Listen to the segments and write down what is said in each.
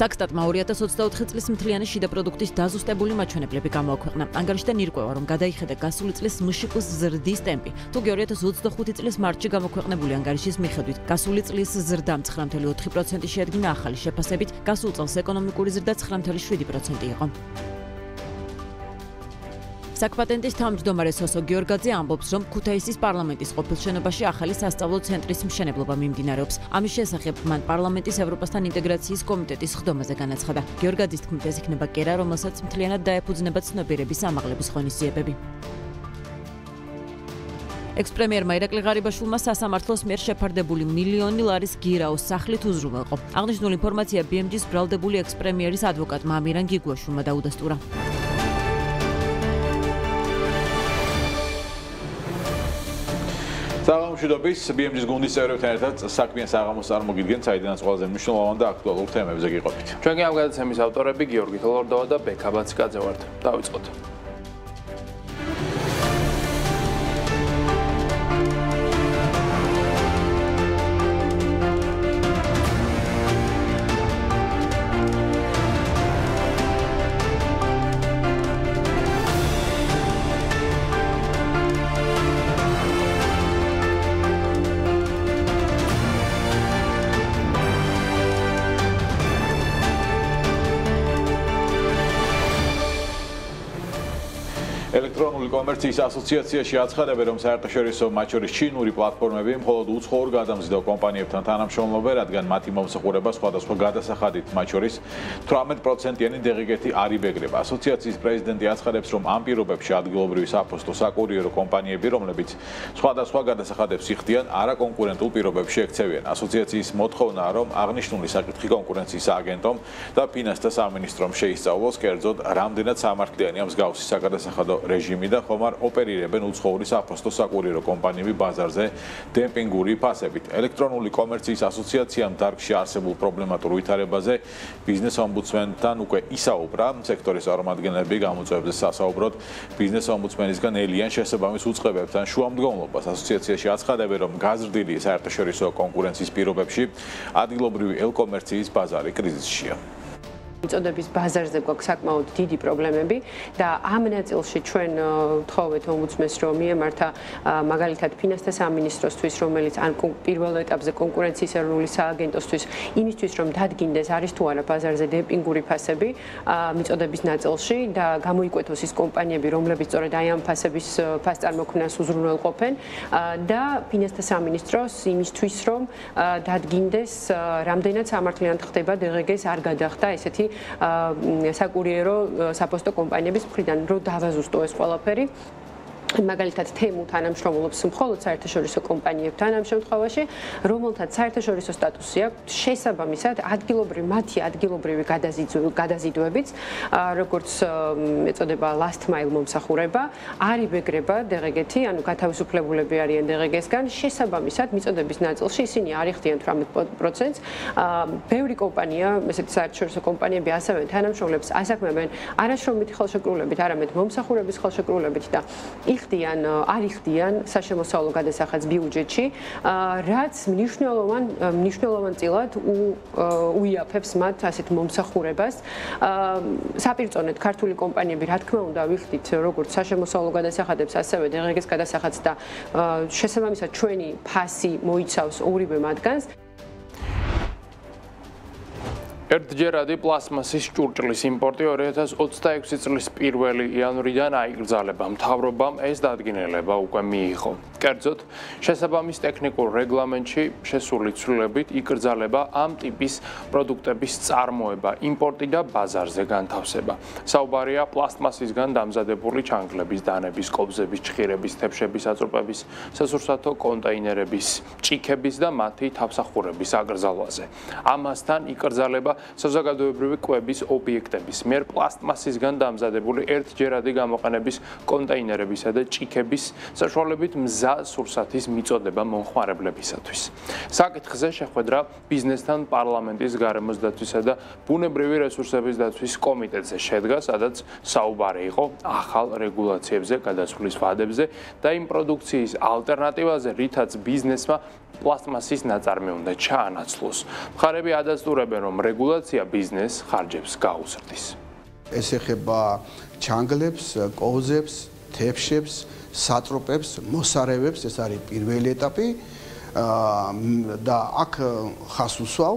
Საქსტატმა 2024 წლის მთლიანი შიდა პროდუქტის დაზუსტებული მაჩვენებლები გამოაქვეყნა. ანგარიშიდან ირკვევა, რომ გადაიხედა გასული წლის მშპ-ს ზრდის ტემპი. თუკი 2025 წლის მარტში გამოქვეყნებული ანგარიშის მიხედვით, გასული წლის ზრდა 9.4% შეადგინა ახალი შეფასებით, გასულ წელს ეკონომიკური ზრდა 9.7% იყო. საკპატენტის თავმჯდომარე სოსო გიორგაძე ამბობს, რომ ქუთაისის პარლამენტის ყოფილ შენობაში ახალი სასწავლო ცენტრის მშენებლობა მიმდინარეობს. ამის შესახებ მან პარლამენტის ევროპასთან ინტეგრაციის კომიტეტის ხდომაზე განაცხადა. გიორგაძის თქმით, ეს იქნება კერა, რომელსაც მთლიანად დაეფუძნება ცნობიერების ამაღლების ღონისძიებები. ექს-პრემიერმა ირაკლი ღარიბაშვილმა სასამართლოს მიერ შეფარდებული მილიონი ლარის გირაოს სახლით უზრუნველყო. აღნიშნული ინფორმაცია BMG-ს ბრალდებული ექს-პრემიერის ადვოკატმა ამირან გიგუაშვილმა დაუდასტურა. საღამომშვიდობის BMG-ს გუნდის წევრებთან ერთად საქმიან საღამოს წარმოგიდგენთ, საიდანაც ყველაზე მნიშვნელოვან და აქტუალურ თემებზე გიყოფით. ჩვენი ამ გადაცემის ავტორები გიორგი თოლორდოვა და ბექა ბაციკაძე ვართ. დავიწყოთ. ელექტრონული კომერციის ასოციაციაში აცხადებენ, რომ საერთაშორისო მათ შორის ჩინური პლატფორმები მხოლოდ უცხოურ გადამზიდო კომპანიებთან თანამშრომლობენ, რადგან მათი მომსახურება სხვადასხვა გადასახადით, მათ შორის 18%-იანი დეღიგეთი არ იბეგრება. ასოციაციის პრეზიდენტი აცხადებს, რომ ამ პირობებში ადგილობრივი საფოსტო საკურიერო კომპანიები, რომლებიც სხვადასხვა გადასახადებს იხდიან, არაკონკურენტულ პირობებში ექცევიან. ასოციაციის მოთხოვნაა, რომ აღნიშნული საკითხი კონკურენციის სააგენტომ და ფინანსთა სამინისტრომ შეისწავლოს, კერძოდ, რამდენად სამართლიანია მსგავსი საგადასახადო რეჟიმი და ხომ არ ოპერირებენ უცხოური საფოსტო საკურიერო კომპანიები ბაზარზე დემპინგური ფასებით. ელექტრონული კომერციის ასოციაციამ დარგში არსებულ პრობლემატურ ვითარებაზე ბიზნეს ომბუდსმენთან უკვე ისაუბრა. სექტორის წარმომადგენლები გამოწვევებზე სასაუბროდ ბიზნეს ომბუდსმენისგან ელიან შესაბამის უწყებებთან შუამდგომლობას. ასოციაციაში აცხადებენ, რომ გაზრდილი საერთაშორისო კონკურენციის პირობებში ადგილობრივი ელ-კომერციის ბაზარი კრიზისშია. მიწოდების ბაზარზე გვაქვს საკმაოდ დიდი პრობლემები და ამ ნაწილში ჩვენ ვთხოვეთ ომბუდსმენს, რომ მიემართა მაგალითად ფინანსთა სამინისტროსთვის, რომელიც ან პირველ ეტაპზე კონკურენციის ეროვნული სააგენტოსთვის, იმისთვის რომ დადგინდეს არის თუ არა ბაზარზე დემპინგური ფასები მიწოდების ნაწილში და გამოიკვეთოს ის კომპანიები, რომლებიც სწორედ აი ამ ფას წარმოქმნას უზრუნველყოფენ და ფინანსთა სამინისტროს იმისთვის, რომ დადგინდეს რამდენად სამართლიანად ხდება DGG-ს არ გადახდა ესეთი საკურიერო საფოსტო კომპანიების მხრიდან, რომ დავაზუსტო ეს ყველაფერი. მაგალითად თემუ თანამშრომლობს მხოლოდ საერთაშორისო კომპანიებთან ამ შემთხვევაში, რომელთაც საერთაშორისო სტატუსი აქვს, შესაბამისად მათი ადგილობრივი გადაზიდვებიც, როგორც ეწოდება last mile მომსახურება, არ იბეგრება DGG-ი, ანუ გათავისუფლებულები არიან DGG-სგან, შესაბამისად მიწოდების ნაწილში ისინი არ იხდიან 18%-ს. ბევრი კომპანია, ესეთი საერთაშორისო კომპანიები ასევე თანამშრომლებს ასაქმებენ არაშრომითი ხელშეკრულებით, არამედ მომსახურების ხელშეკრულებით და არ იხდიან საშემოსავლო გადასახადს ბიუჯეტში, რაც მნიშვნელოვან წილად უიაფებს მათ ასეთ მომსახურებას. საპირწონედ ქართული კომპანიები, რა თქმა უნდა, ვიხდით როგორც საშემოსავლო გადასახადებს, ასევე DGG-ს გადასახადს და შესაბამისად ჩვენი ფასი მოიცავს ორივე მათგანს. ერთჯერადი პლასმასის ჭურჭლის იმპორტი 2026 წლის 1 იანვრიდან აიგრძალება. მთავრობამ ეს დადგენილება უკვე მიიღო. კერძოდ, შესაბამის ტექნიკურ რეგლამენტში შესული ცვლილებით იკრძალება ამ ტიპის პროდუქტების წარმოება, იმპორტი და ბაზარზე განთავსება. საუბარია პლასტმასისგან დამზადებული ჩანგლების, დანების, კობზების, ჭხირების, თებშების, აწრუპების, სასურსათო კონტეინერების, ჭიქების და მათი თავსახურების აკრძალვაზე. ამასთან იკრძალება საზოგადოებრივი კვების ობიექტების მიერ პლასტმასისგან დამზადებული ერთჯერადი გამოყენების კონტეინერებისა და ჭიქების საშუალებით მზად და სურსათის მიწოდება მომხმარებლებისათვის. საკითხზე შეხვედრა ბიზნესთან პარლამენტის გარემოს დაცვისა და ბუნებრივი რესურსების დაცვის კომიტეტზე შედგა, სადაც საუბარი იყო ახალ რეგულაციებზე, გადასვლის ვადებზე და იმ პროდუქციის ალტერნატივაზე, რითაც ბიზნესმა პლასტმასის ნაწარმი უნდა ჩაანაცვლოს. მხარები ადასტურებენ, რომ რეგულაცია ბიზნეს ხარჯებს გაუზრდის. ეს ეხება ჩანგლებს, კოუზებს, თეფშებს, სატროპებს, მოსარევებს, ეს არის პირველი ეტაპი და აქ ხას უსვავ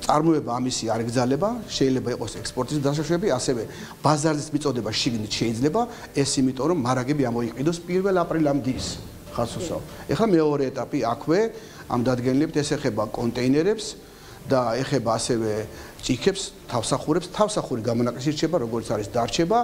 წარმოება ამისი არ იგზალება, შეიძლება იყოს ექსპორტის დაშოშები, ასევე ბაზარის მიწოდება შიგნით შეიძლება, ეს იმიტომ რომ მარაგები ამოიყიდოს 1 აპრილამდე ის ხას უსვავ. ეხლა მეორე ეტაპი აქვე ამ დადგენილებთ ეს ეხება კონტეინერებს და ეხება ასევე ჭიქებს, თავსახურებს, თავსახური გამონაკლისი რჩება, როგორც არის დარჩება.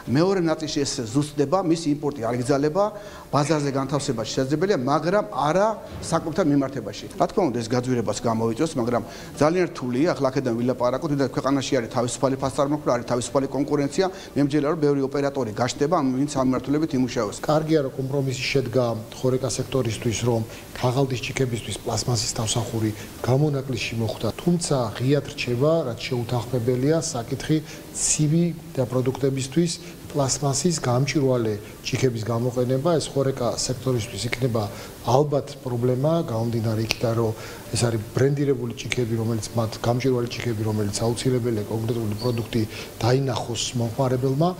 მეორე ნაწილში ეს ზუსტდება, მისი იმპორტი არ იგზალება, ბაზარზე განთავსება შესაძლებელია, მაგრამ არა საკუთარ მიმართებაში. რა თქმა უნდა, ეს გაძვირებას გამოიწვევს, მაგრამ ძალიან რთულია, ახლა აქედან ვილაპარაკოთ, ვიდრე ქვეყანაში არის თავისუფალი ფასწარმოქმედება, არის თავისუფალი კონკურენცია, მე მჯერა რომ ბევრი ოპერატორი გაშტება, ვინც ამ მიმართულებით იმუშავებს. კარგია რომ კომპრომისი შედგა ხორეკა სექტორისთვის, რომ ქაღალდის ჭიქებისთვის პლასმასის თავსახური გამონაკლისში მოხვდა, თუმცა ღიად რჩება, რაც შეუთანხმებელია საკითხი ცივი და პროდუქტებისთვის პლასმასის გამჭვირვალე ჭიქების გამოყენება. ეს ხორეკა სექტორისთვის იქნება ალბათ პრობლემა, გამომდინარე იქიდან, რომ ეს არის ბრენდირებული ჭიქები, რომელიც მათ გამჭვირვალე ჭიქები, რომელიც აუცილებელია კონკრეტული პროდუქტი დაინახოს მომხმარებელმა.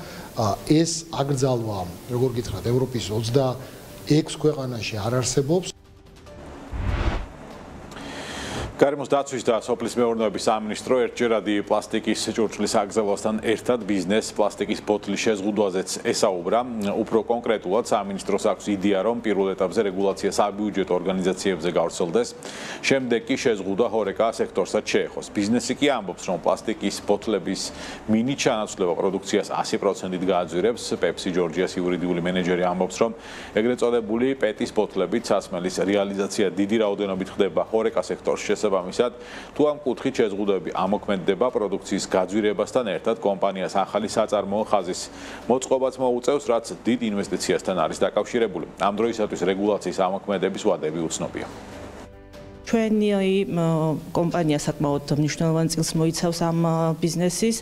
ეს აკრძალვა, როგორ გითხრათ, ევროპის 26 ქვეყანაში არ არსებობს. გარემოს დაცვის და სოფლის მეურნეობის სამინისტრო ერთჯერადი პლასტიკის ჭურჭლის აგზავნასთან ერთად ბიზნეს პლასტიკის ბოთლის შეზღუდვაზეც ესაუბრა. უფრო კონკრეტულად სამინისტროს აქვს იდეა, რომ პირველ ეტაპზე რეგულაცია საბიუჯეტო ორგანიზაციებზე გავრცელდეს, შემდეგ კი შეზღუდვა ჰორეკა სექტორსაც შეეხოს. ბიზნესი კი ამბობს, რომ პლასტიკის ბოთლების მინით ჩანაცვლება პროდუქციას 100%-ით გააძვირებს. პეპსი ჯორჯიას იურიდიული მენეჯერი ამბობს, რომ ეგრეთ წოდებული პეტის ბოთლებით სასმელის რეალიზაცია დიდი რაოდენობით ხდება ჰორეკა სექტორში. ამისად, თუ ამ კუთხით შეზღუდვები ამოქმედდება პროდუქციის გაძვირებასთან ერთად, კომპანიას ახალი საწარმოო ხაზის მოწყობაც მოუწევს, რაც დიდ ინვესტიციასთან არის დაკავშირებული. ამ დროისათვის რეგულაციის ამოქმედების ვადები უცნობია. ჩვენი კომპანია საკმაოდ მნიშვნელოვან წილს მოიცავს ამ ბიზნესის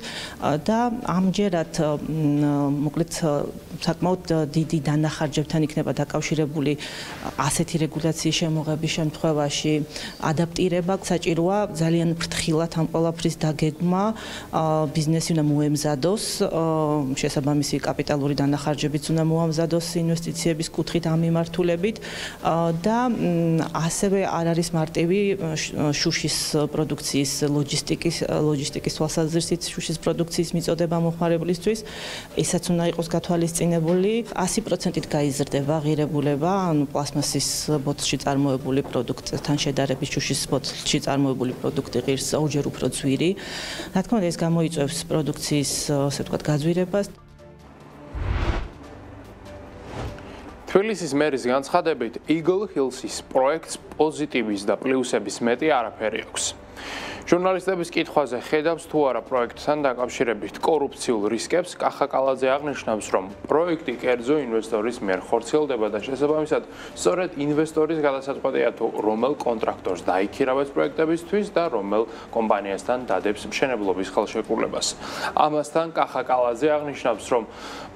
და ამჯერად მოკლედ საკმაოდ დიდი დანახარჯებთან იქნება დაკავშირებული ასეთი რეგულაციის შემოღების შემთხვევაში ადაპტირება. საჭიროა ძალიან ფრთხილად ამ ყველაფრის დაგეგმა, ბიზნესი უნდა მოემზადოს, შესაბამისი კაპიტალური დანახარჯებიც უნდა მოამზადოს ინვესტიციების კუთხით ამ მიმართულებით და ასევე არ არის შუშის პროდუქციის ლოჯისტიკის თვალსაზრისით შუშის პროდუქციის მიწოდება მომხმარებლისთვის, ესაც უნდა იყოს გათვალისწინებული. 100%-ით გაიზრდება ღირებულება, ანუ პლასმასის ბოთლში წარმოებული პროდუქტთან შედარებით შუშის ბოთლში წარმოებული პროდუქტი ღირს ორჯერ უფრო ძვირი. რა თქმა უნდა, ეს გამოიწვევს პროდუქციის, ასე ვთქვათ, გაძვირებას. თბილისის მერის განცხადებით, Eagle Hills-ის პროექტს პოზიტივის და პლუსების მეტი არაფერი აქვს. ჟურნალისტების კითხვაზე ხედავს თუ არა პროექტთან დაკავშირებით კორუფციულ რისკებს, კახა კალაძე აღნიშნავს, რომ პროექტი კერძო ინვესტორის მიერ ხორციელდება და შესაბამისად, სწორედ ინვესტორის გადასაწყვეტია თუ რომელ კონტრაქტორს დაიქირავებს პროექტებისთვის და რომელ კომპანიასთან დადებს მშენებლობის ხელშეკრულებას. ამასთან კახა კალაძე აღნიშნავს, რომ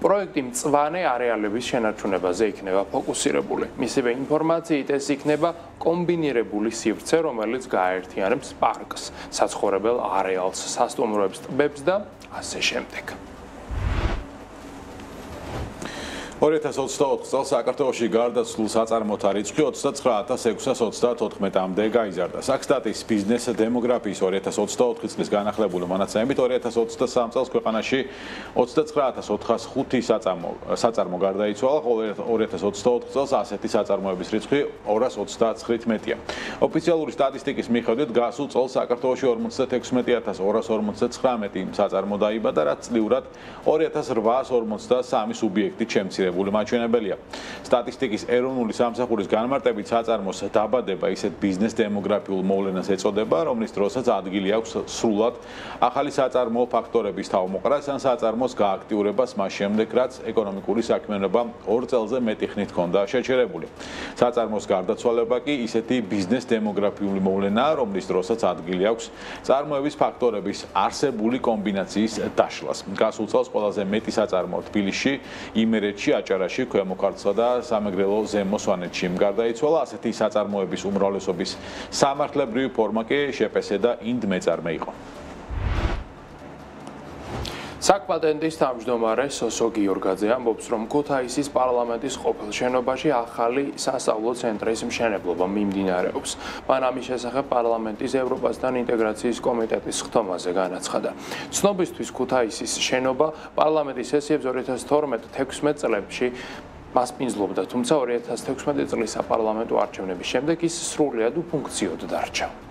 პროექტი მწვანე არეალების შენარჩუნებაზე იქნება ფოკუსირებული. მისივე ინფორმაციით ეს იქნება კომბინირებული სივრცე, რომელიც გააერთიანებს პარკს, საცხოვრებელ არეალს, სასტუმროებს, ტბებს და ასე შემდეგ. 2024 წელს საქართველოში გარდაცვლილ საწარმოთა რიცხვი 29634-მდე გაიზარდა. საქსტატის ბიზნეს დემოგრაფიის 2024 წლის განახლებული მონაცემებით 2023 წელს ქვეყანაში 29405 საწარმო გარდაიცვალა, ხოლო 2024 წელს ასეთი საწარმოების რიცხვი 229-მდეა. ოფიციალური სტატისტიკის მიხედვით გასულ წელს საქართველოში 46249 საწარმო დაიბადა, რაც წლიურად 2853 სუბიექტით შემცირება განმარტებული მაჩვენებელია. სტატისტიკის ეროვნული სამსახურის განმარტებით საწარმოს დაბადება ისეთ ბიზნეს დემოგრაფიულ მოვლენას ეწოდება, რომლის დროსაც ადგილი აქვს სრულად ახალი საწარმოო ფაქტორების თავმოყრას ან საწარმოს გააქტიურებას მას შემდეგ, რაც ეკონომიკური საქმიანობა 2 წელზე მეტი ხნით ჰქონდა შეჩერებული. საწარმოს გარდაცვალება კი ისეთი ბიზნეს დემოგრაფიული მოვლენაა, რომლის დროსაც ადგილი აქვს წარმოების ფაქტორების არსებული კომბინაციის დაშლას. გასულ წელს ყველაზე მეტი საწარმოო თბილისში, იმერეთში, აჭარაში, ქვემო ქართლსა და სამეგრელო ზემო სვანეთში გარდაიცვალა. ასეთი საწარმოების უმრავლესობის სამართლებრივი ფორმა კი შეპესე და ინდ მეწარმე იყო. საკპატენტის თავმჯდომარე სოსო გიორგაძე ამბობს, რომ ქუთაისის პარლამენტის ყოფილ შენობაში ახალი სასწავლო ცენტრის მშენებლობა მიმდინარეობს. მან ამის შესახებ პარლამენტის ევროპასთან ინტეგრაციის კომიტეტის ხდომაზე განაცხადა. ცნობისთვის ქუთაისის შენობა პარლამენტის სესიებს 2012-16 წლებში მას პინძლობდა, თუმცა 2016 წლის საპარლამენტო არჩევნების შემდეგ ის სრულად უფუნქციოდ დარჩა.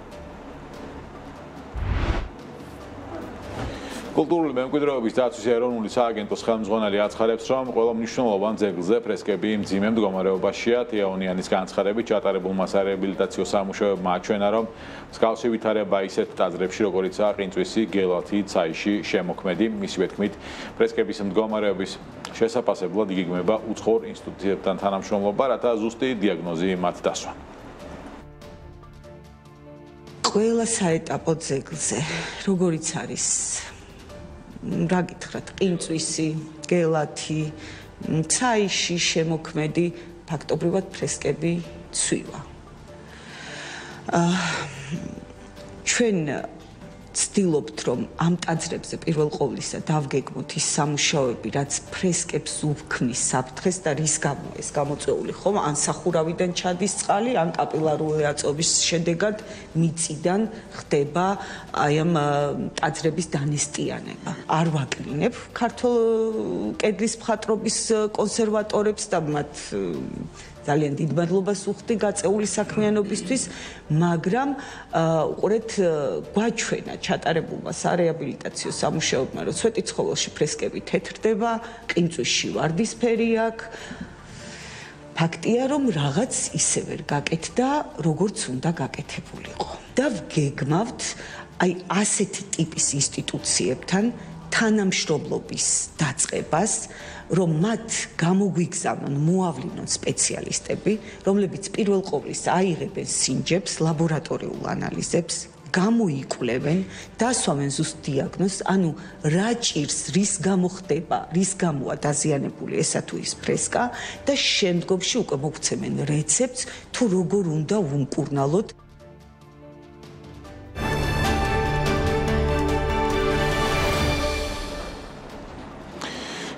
კულტურული მემკვიდრეობის დაცვის ეროვნული სააგენტოს ხელმძღვანელი აცხადებს, რომ ყველა მნიშვნელოვან ძეგლზე ფრესკები მძიმე მდგომარეობაშია. თეაონიანის განცხადებით ჩატარებულმა სარეაბილიტაციო სამუშაოებმა აჩვენა, რომ მსგავსი ვითარება ისეთ ტაძრებში, როგორიცაა ყინწვისი, გელათი, ცაიში შემოქმედი. მისივე თქმით, ფრესკების მდგომარეობის შესაფასებლად იგეგმება უცხოურ ინსტიტუციებთან თანამშრომლობა, რათა ზუსტი დიაგნოზი მათ დასვა. ყველა საეტაპო ძეგლზე, როგორიც არის რა გითხრათ, ყინწვისი, გელათი, ცაიში შემოქმედი, ფაქტობრივად ფრესკები ცვივა. ჩვენ ვცდილობთ, რომ ამ ტაძრებზე პირველ ყოვლისა დავგეგმოთ ის სამუშაოები, რაც ფრესკებს უქმნის საფრთხეს და რის გამო ეს გამოწვეული ხომ ან სახურავიდან ჩადის წყალი, ან კაპილარული აწობის შედეგად მიწიდან ხდება აი ამ ტაძრების დანესტიანება. არ ვაკლინებ ქართულ კედლის მხატვრობის კონსერვატორებს და მათ ძალიან დიდ მადლობას ვუხდი გაწეული საქმიანობისთვის, მაგრამ უყურეთ, გვაჩვენა ჩატარებულმა სარეაბილიტაციო სამუშაოებმა, რომ სვეტიცხოველში ფრესკები თეთრდება, ყინწვისში ვარდისფერი აქვს. ფაქტია, რომ რაღაც ისე ვერ გაკეთდა, როგორც უნდა გაკეთებულიყო. და ვგეგმავთ აი ასეთი ტიპის ინსტიტუციებთან თანამშრომლობის დაწყებას, რომ მათ გამოგვიგზავნონ, მოავლინონ სპეციალისტები, რომლებიც პირველ ყოვლისა აიღებენ სინჯებს, ლაბორატორიულ ანალიზებს, გამოიკვლევენ, დასვამენ ზუსტ დიაგნოზს, ანუ რა ჭირს, რის გამო ხდება, რის გამოა დაზიანებული ესა თუ ის ფრესკა და შემდგომში უკვე მოგცემენ რეცეპტს, თუ როგორ უნდა ვუმკურნალოთ.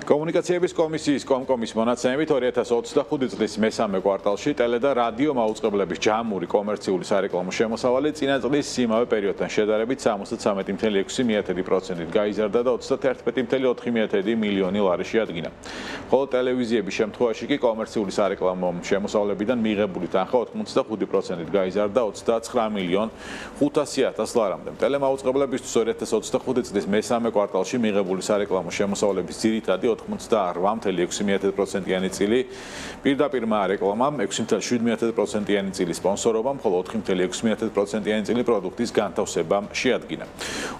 კომუნიკაციების კომისიის კომკომის მონაცემებით 2025 წლის მესამე კვარტალში ტელე და რადიო მაუწყებლების ჯამური კომერციული სარეკლამო შემოსავალი წინა წლის იმავე პერიოდთან შედარებით 63.6%-ით გაიზარდა და 31.4 მილიონი ლარი შეადგინა. ხოლო ტელევიზიების შემთხვევაში კი კომერციული სარეკლამო შემოსავლებიდან მიღებული თანხა 85%-ით გაიზარდა 29.500.000 ლარამდე. ტელემაუწყებლებისთვის 2025 წლის მესამე კვარტალში მიღებული სარეკლამო შემოსავლების ძირითადი 88.6%-იანი წილი პირდაპირმა რეკლამამ, 6.7%-იანი წილი სპონსორობამ, ხოლო 4.6%-იანი წილი პროდუქტის განთავსებამ შეადგინა.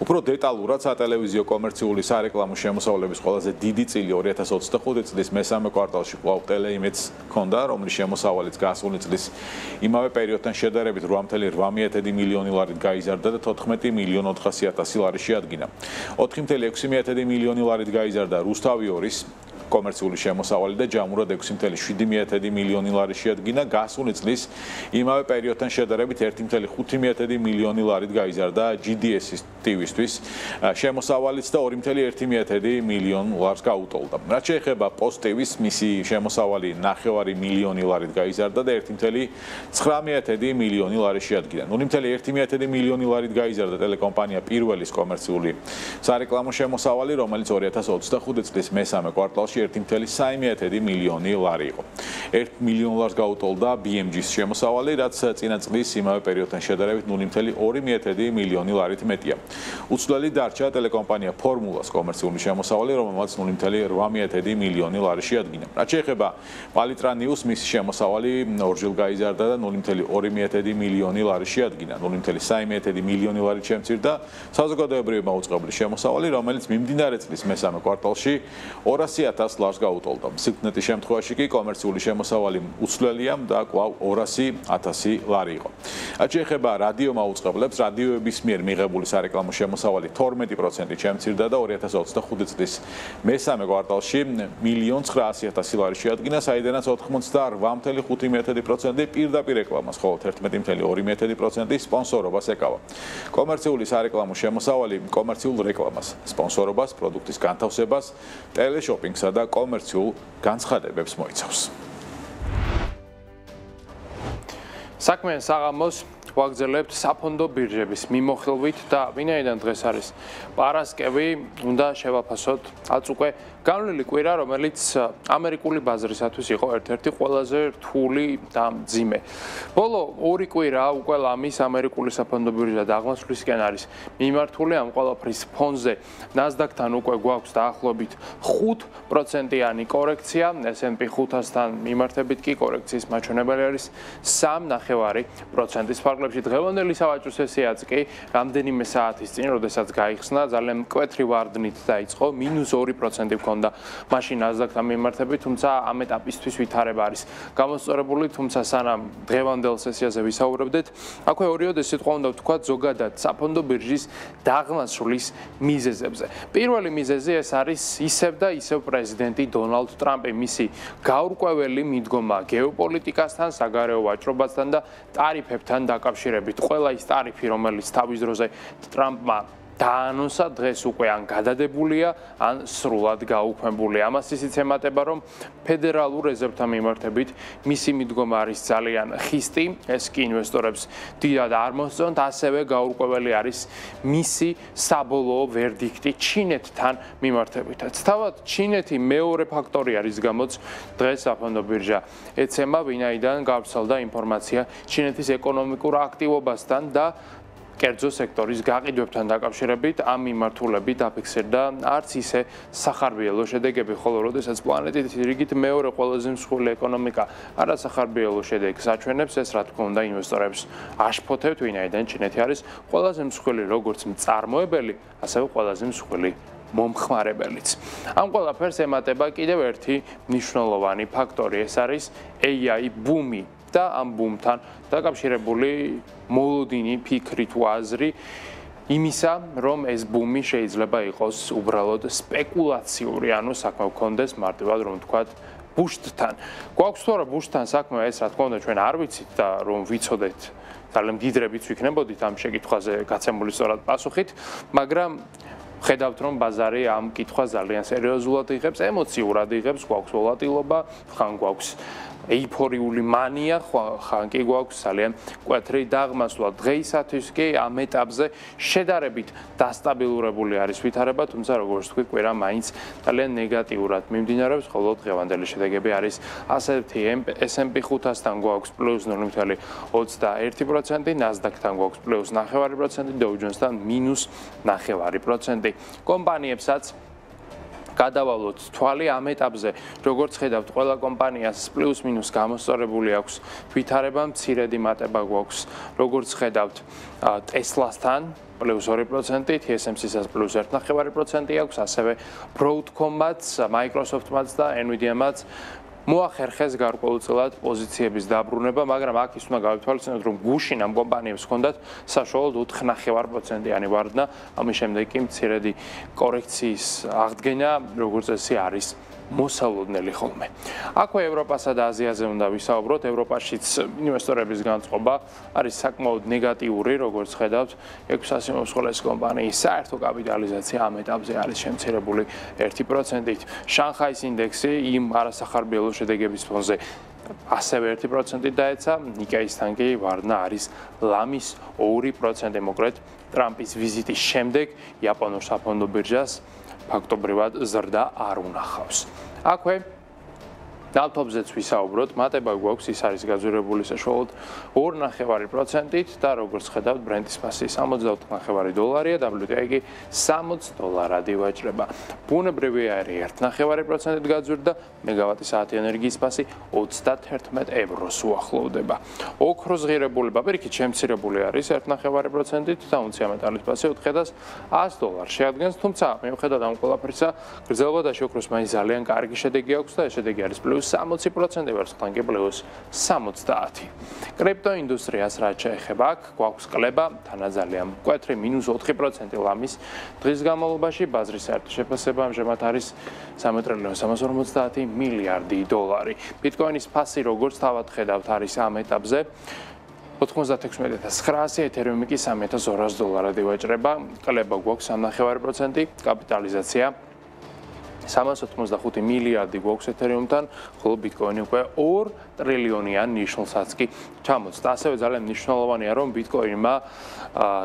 უფრო დეტალურად სატელევიზიო კომერციული სარეკლამო შემოსავლების ყველაზე დიდი წილი 2025 წლის მესამე კვარტალში კვლავ ტელეიმედს ჰქონდა, რომლის შემოსავალიც გასული წლის იმავე პერიოდთან შედარებით 8.8 მილიონი ლარით გაიზარდა და 14.400.000 ლარი შეადგინა. 4.6 მილიონი ლარით გაიზარდა რუსთავი კომერციული შემოსავალი და ჯამურად 6.7 მილიონი ლარი შეადგინა. გასული წლის იმავე პერიოდთან შედარებით 1.5 მილიონი ლარით გაიზარდა GDS-ის TV-ისთვის შემოსავალიც და 2.1 მილიონ ლარს გაუტოლდა. რაც შეეხება პოსტ TV-ს, მისი შემოსავალი 9 მილიონი ლარით გაიზარდა და 1.9 მილიონი ლარი შეადგინა. 0.1 მილიონი ლარით გაიზარდა ტელეკომპანია პირველის კომერციული სარეკლამო შემოსავალი, რომელიც 2025 წლის მესამე კვარტალში კვარტალში 1.3 მილიონი ლარი იყო. 1 მილიონ ლარს გაუტოლდა BMG-ის შემოსავალი, რაც წინა წლის იმავე პერიოდთან შედარებით 0.2 მილიონი ლარით მეტია. უცვლელი დარჩა ტელეკომპანია ფორმულას კომერციული შემოსავალი, რომელმაც 0.8 მილიონი ლარი შეადგინა. რაც შეეხება პალიტრა ნიუს, მისი შემოსავალი ორჯერ გაიზარდა და 0.2 მილიონი ლარი შეადგინა. 0.3 მილიონი ლარი შემცირდა საზოგადოებრივი მაუწყებლის შემოსავალი, რომელიც მიმდინარე წლის მესამე კვარტალში 200.000 ლარს გაუტოლდა. სიგნეტის შემთხვევაში კი კომერციული შემოსავალი უცვლელია და კვლავ 200.000 ლარი იყო. რაც შეეხება რადიო მაუწყებლებს, რადიოების მიერ მიღებული სარეკლამო შემოსავალი 12% შემცირდა და 2025 წლის მესამე კვარტალში 1.900.000 ლარი შეადგინა, საიდანაც 88.5% პირდაპირ რეკლამას, ხოლო 11.2% სპონსორობას ეკავა. კომერციული სარეკლამო შემოსავალი კომერციულ რეკლამას, სპონსორობას, პროდუქტის განთავსებას, ტელეშოპინგსა და კომერციულ განცხადებებს მოიცავს. საქმიან საღამოს ვაგრძელებთ საფონდო ბირჟების მიმოხილვით და ვინაიდან დღეს არის პარასკევი, უნდა შევაფასოთ აწ უკვე განვლილი კვირა, რომელიც ამერიკული ბაზრისათვის იყო ერთ-ერთი ყველაზე რთული და მძიმე. ბოლო 2 კვირა უკვე ლამის ამერიკული საფონდო ბირჟა დაღმასვლისკენ არის მიმართული, ამ ყველაფრის ფონზე NASDAQ-თან უკვე გვაქვს დაახლოებით 5%-იანი კორექცია, S&P 500-თან მიმართებით კი კორექციის მაჩვენებელი არის 3.5%-ის ფარგლებში. დღევანდელი სავაჭრო სესიაც კი რამდენიმე საათის წინ, როდესაც გაიხსნა, ძალიან მკვეთრი ვარდნით დაიწყო, -2% ჰქონდა მაშინ NASDAQ-თან მიმართებით, თუმცა ამ ეტაპისთვის ვითარება არის გამოსწორებული, თუმცა სანამ დღევანდელ სესიაზე ვისაუბრებდეთ, აქვე ორიოდე სიტყვა უნდა ვთქვათ ზოგადად საფონდო ბირჟის დაღმასვლის მიზეზებზე. პირველი მიზეზი ეს არის ისევ და ისევ პრეზიდენტი დონალდ ტრამპი, მისი გაურკვეველი მიდგომა გეოპოლიტიკასთან, საგარეო ვაჭრობასთან და ტარიფებთან დაკავშირებით. ყველა ის ტარიფი, რომელიც თავის დროზე ტრამპმა დაანონსა, დღეს უკვე ან გადადებულია, ან სრულად გაუქმებულია. ამას ისიც ემატება, რომ ფედერალურ რეზერვთან მიმართებით მისი მიდგომა არის ძალიან ხისტი, ეს კი ინვესტორებს დიდად არ მოსწონთ, ასევე გაურკვეველი არის მისი საბოლოო ვერდიქტი ჩინეთთან მიმართებითაც. თავად ჩინეთი მეორე ფაქტორი არის, გამოც დღეს საფონდო ბირჟა ეცემა, ვინაიდან გავრცელდა ინფორმაცია ჩინეთის ეკონომიკურ აქტივობასთან და კერძო სექტორის გაყიდვებთან დაკავშირებით, ამ მიმართულებით დაფიქსირდა არც ისე სახარბიელო შედეგები, ხოლო როდესაც პლანეტით რიგით მეორე ყველაზე მსხვილი ეკონომიკა არასახარბიელო შედეგს აჩვენებს, ეს რა თქმა უნდა ინვესტორებს აშფოთებთ, ვინაიდან ჩინეთი არის ყველაზე მსხვილი როგორც მწარმოებელი, ასევე ყველაზე მსხვილი მომხმარებელიც. ამ ყველაფერს ემატება კიდევ ერთი მნიშვნელოვანი ფაქტორი, ეს არის AI ბუმი და ამ ბუმთან დაკავშირებული მოლოდინი ფიქრი თუ აზრი იმისა, რომ ეს ბუმი შეიძლება იყოს უბრალოდ სპეკულაციური, ანუ საქმე გქონდეს მარტივად რომ ვთქვათ ბუშტთან. გვაქვს თუ არა ბუშტთან საქმე, ეს რა თქმა უნდა ჩვენ არ ვიცით და რომ ვიცოდეთ, ძალიან დიდრებით ვიქნებოდით ამ შეკითხვაზე გაცემული სწორად პასუხით, მაგრამ ხედავთ რომ ბაზარი ამ კითხვას ძალიან სერიოზულად იღებს, ემოციურად იღებს, გვაქვს ვოლატილობა, ხან გვაქვს ეიფორიული მანია, ხან კი გვაქვს ძალიან მკვეთრი დაღმასვლა. დღეისათვის კი ამ ეტაპზე შედარებით დასტაბილურებული არის ვითარება, თუმცა როგორც თქვი, კვირა მაინც ძალიან ნეგატიურად მიმდინარეობს, ხოლო დღევანდელი შედეგები არის ასეთი S&P 500-თან გვაქვს +0.21%, NASDAQ-თან გვაქვს +0.5%, Dow Jones-თან -0.5%. კომპანიებსაც გადავალოთ თვალი ამ ეტაპზე, როგორც ხედავთ, ყველა კომპანიას პლუს-მინუს გამოსწორებული აქვს ვითარება, მცირედი მატება გვაქვს, როგორც ხედავთ, Tesla-სთან +2%, TSMC-საც +1.5% აქვს, ასევე Broadcom-აც, Microsoft-მაც და Nvidia-მაც მოახერხეს გარკვეულწილად პოზიციების დაბრუნება, მაგრამ აქ ის უნდა გავითვალისწინოთ, რომ გუშინ ამ კომპანიებს ჰქონდათ საშუალოდ 4.5%-იანი ვარდნა, ამის შემდეგ კი მცირედი კორექციის აღდგენა, როგორც წესი არის მოსალოდნელი ხოლმე. აქვე ევროპასა და აზიაზე უნდა ვისაუბროთ. ევროპაშიც ინვესტორების განწყობა არის საკმაოდ ნეგატიური, როგორც ხედავთ, 600 მომსხვილეს კომპანიის საერთო კაპიტალიზაცია ამ ეტაპზე არის შემცირებული 1%-ით. შანხაის ინდექსი იმ არასახარბიელო შედეგების ფონზე ასევე 1% დაეცა, ნიკეისთან კი ვარდნა არის ლამის 2%, მოკლედ ტრამპის ვიზიტის შემდეგ იაპონურ საფონდო ბირჟას ფაქტობრივად ზრდა არ უნახავს. აქვე ნავთობზეც ვისაუბროთ, მატება გვაქვს, ის არის გაძვირებული საშუალოდ 2.5%-ით და როგორც ხედავთ, ბრენტის ფასი $68.5-ია, WTI კი $60 ვაჭრება. ბუნებრივი არის 1.5%-ით გაძვირდა, მეგავატის საათი ენერგიის ფასი 31 ევროს უახლოვდება. ოქროს ღირებულება პირიქით შემცირებული არის 1.5%-ით და უნცია მეტალის ფასი $400 შეადგენს, თუმცა მიუხედავად ამ ყველაფრისა, გრძელვადაში ოქროს მაინც ძალიან კარგი შედეგი აქვს და ეს შედეგი არის პლუს 60% ვერცხლთან კი პლუს 70. კრიპტოინდუსტრიას რაც შეეხება, აქ გვაქვს კლება, თანაძალიან მკვეთრი -4% ლამის დღის განმავლობაში, ბაზრის საერთო შეფასება ამჟამად არის $3.350 მილიარდი. ბიტკოინის ფასი როგორც თავად ხედავთ არის ამ ეტაპზე 96,900, ეთერიუმი კი $3,200 ვაჭრება, კლება გვაქვს 3.5%, კაპიტალიზაცია 385 მილიარდი გვაქვს ეთერიუმთან, ხოლო ბიტკოინი უკვე 2 ტრილიონიან ნიშნულსაც კი ჩამოწდა. ასევე ძალიან მნიშვნელოვანია, რომ ბიტკოინმა